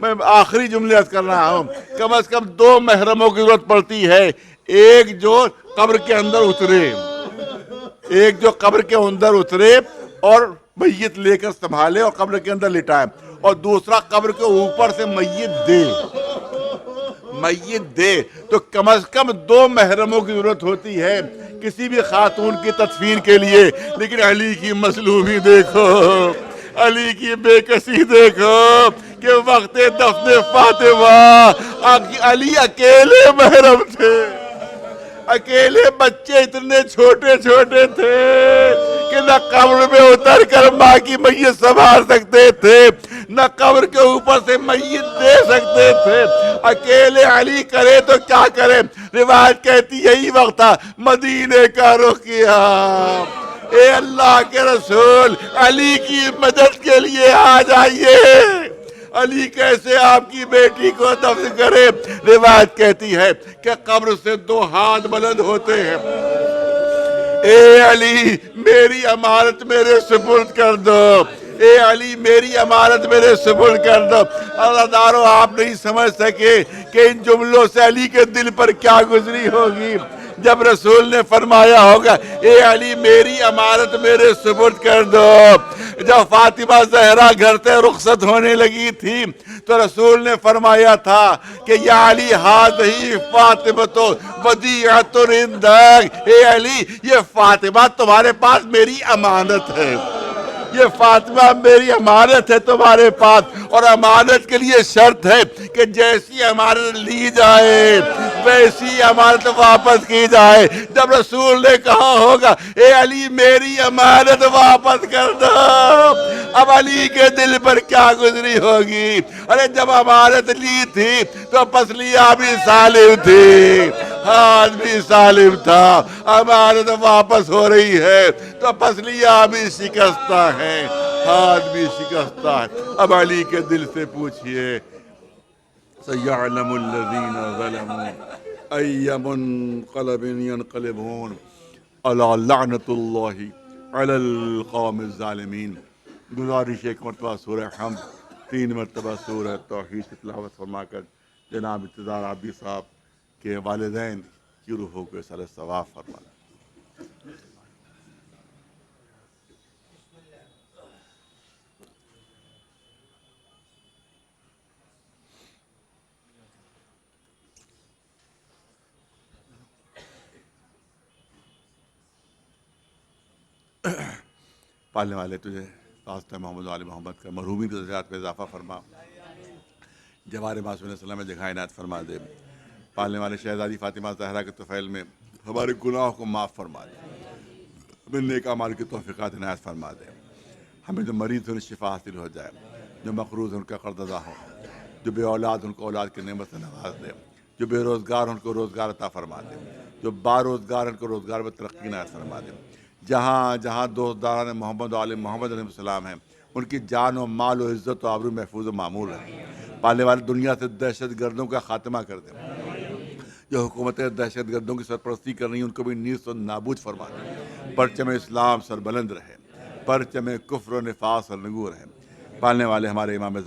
Speaker 1: میں آخری جملے عرض کر رہا ہوں، کم از کم 2 محرموں کی ضرورت پڑتی ہے۔ ایک جو قبر کے اندر اترے، ایک جو قبر کے اندر اترے اور میت لے کر سنبھالے اور قبر کے اندر لٹائے، اور دوسرا قبر کے اوپر سے میت دے، میت دے۔ تو کم از کم 2 محرموں کی ضرورت ہوتی ہے کسی بھی خاتون کی تدفین کے لیے۔ لیکن علی کی مظلومی دیکھو، علی کی بے کسی دیکھو کہ وقت دفن فاطمہ علی اکیلے محرم تھے، اکیلے بچے اتنے چھوٹے چھوٹے تھے کہ نہ قبر میں اتر کر ماں کی میت سنبھال سکتے تھے، نہ قبر کے اوپر سے میت دے سکتے تھے۔ اکیلے علی کرے تو کیا کرے؟ روایت کہتی یہی وقت تھا مدینے کا رخ کیا۔ اے اللہ کے رسول، علی کی مدد کے لیے آ جائیے۔ علی کیسے آپ کی بیٹی کو دفن کرے؟ روایت کہتی ہے کہ قبر سے 2 ہاتھ بلند ہوتے ہیں، اے علی میری امانت میرے سپرد کر دو، اے علی میری امانت میرے سپرد کر دو۔ عزاداروں، آپ نہیں سمجھ سکے کہ ان جملوں سے علی کے دل پر کیا گزری ہوگی جب رسول نے فرمایا ہوگا، اے علی میری امانت میرے سپرد کر دو۔ جب فاطمہ زہرا گھر سے رخصت ہونے لگی تھی تو رسول نے فرمایا تھا کہ یا علی ہذہ فاطمۃ ودیعۃ عندک، اے علی یہ فاطمہ تمہارے پاس میری امانت ہے، یہ فاطمہ میری امانت ہے تمہارے پاس، اور امانت کے لیے شرط ہے کہ جیسی امانت لی جائے ویسی امانت واپس کی جائے۔ جب رسول نے کہا ہوگا اے علی میری امانت واپس کر دو، اب علی کے دل پر کیا گزری ہوگی؟ ارے جب امانت لی تھی تو پسلیاں بھی سالم تھی، ہاتھ بھی سالم تھا، امانت واپس ہو رہی ہے تو پسلیاں بھی شکستہ ہیں، ہاتھ بھی شکستہ ہے۔ اب علی کے دل سے پوچھئے، سَيَعْلَمُ الَّذِينَ ظَلَمُوا أَيَّ مُنْقَلَبٍ يَنْقَلِبُونَ أَلَا لَعْنَةُ اللَّهِ عَلَى الْقَوْمِ الظَّالِمِينَ۔ گزارش ایک مرتبہ سورہ حمد، 3 مرتبہ سورہ توحید کی تلاوت فرما کر جناب انتظار عابدی صاحب کے والدین کی روحوں کو اصالہ ثواب فرمانا۔ پالنے والے تجھے واسطہ محمد و آل محمد کا مرحومین کی درجات میں اضافہ فرما، جوار معصوم علیہ السلام میں جگہ عنایت فرما دے، پالنے والے شہزادی فاطمہ زہرا کے طفیل میں ہمارے گناہوں کو معاف فرما دے، ہمیں نیک اعمال کی توفیقات عنایت فرما دے، ہمیں جو مریض ان شفا حاصل ہو جائے، جو مقروض ان کا قرض ادا ہو، جو بے اولاد ان کو اولاد کی نعمت سے نواز دے، جو بے روزگار ان کو روزگار عطا فرما دے، جو با روزگار ان کو روزگار میں ترقی عنایت فرما دے۔ جہاں جہاں دوستداران محمد و آل محمد علیہ السلام ہیں، ان کی جان و مال و عزت و آبرو محفوظ و معمول ہے۔ پالنے والے دنیا سے دہشت گردوں کا خاتمہ کر دیں، جو حکومتیں دہشت گردوں کی سرپرستی کر رہی ہیں ان کو بھی نیست و نابود فرما دیں۔ پرچم اسلام سربلند رہے، پرچم کفر و نفاق سرنگوں رہے۔ پالنے والے ہمارے امام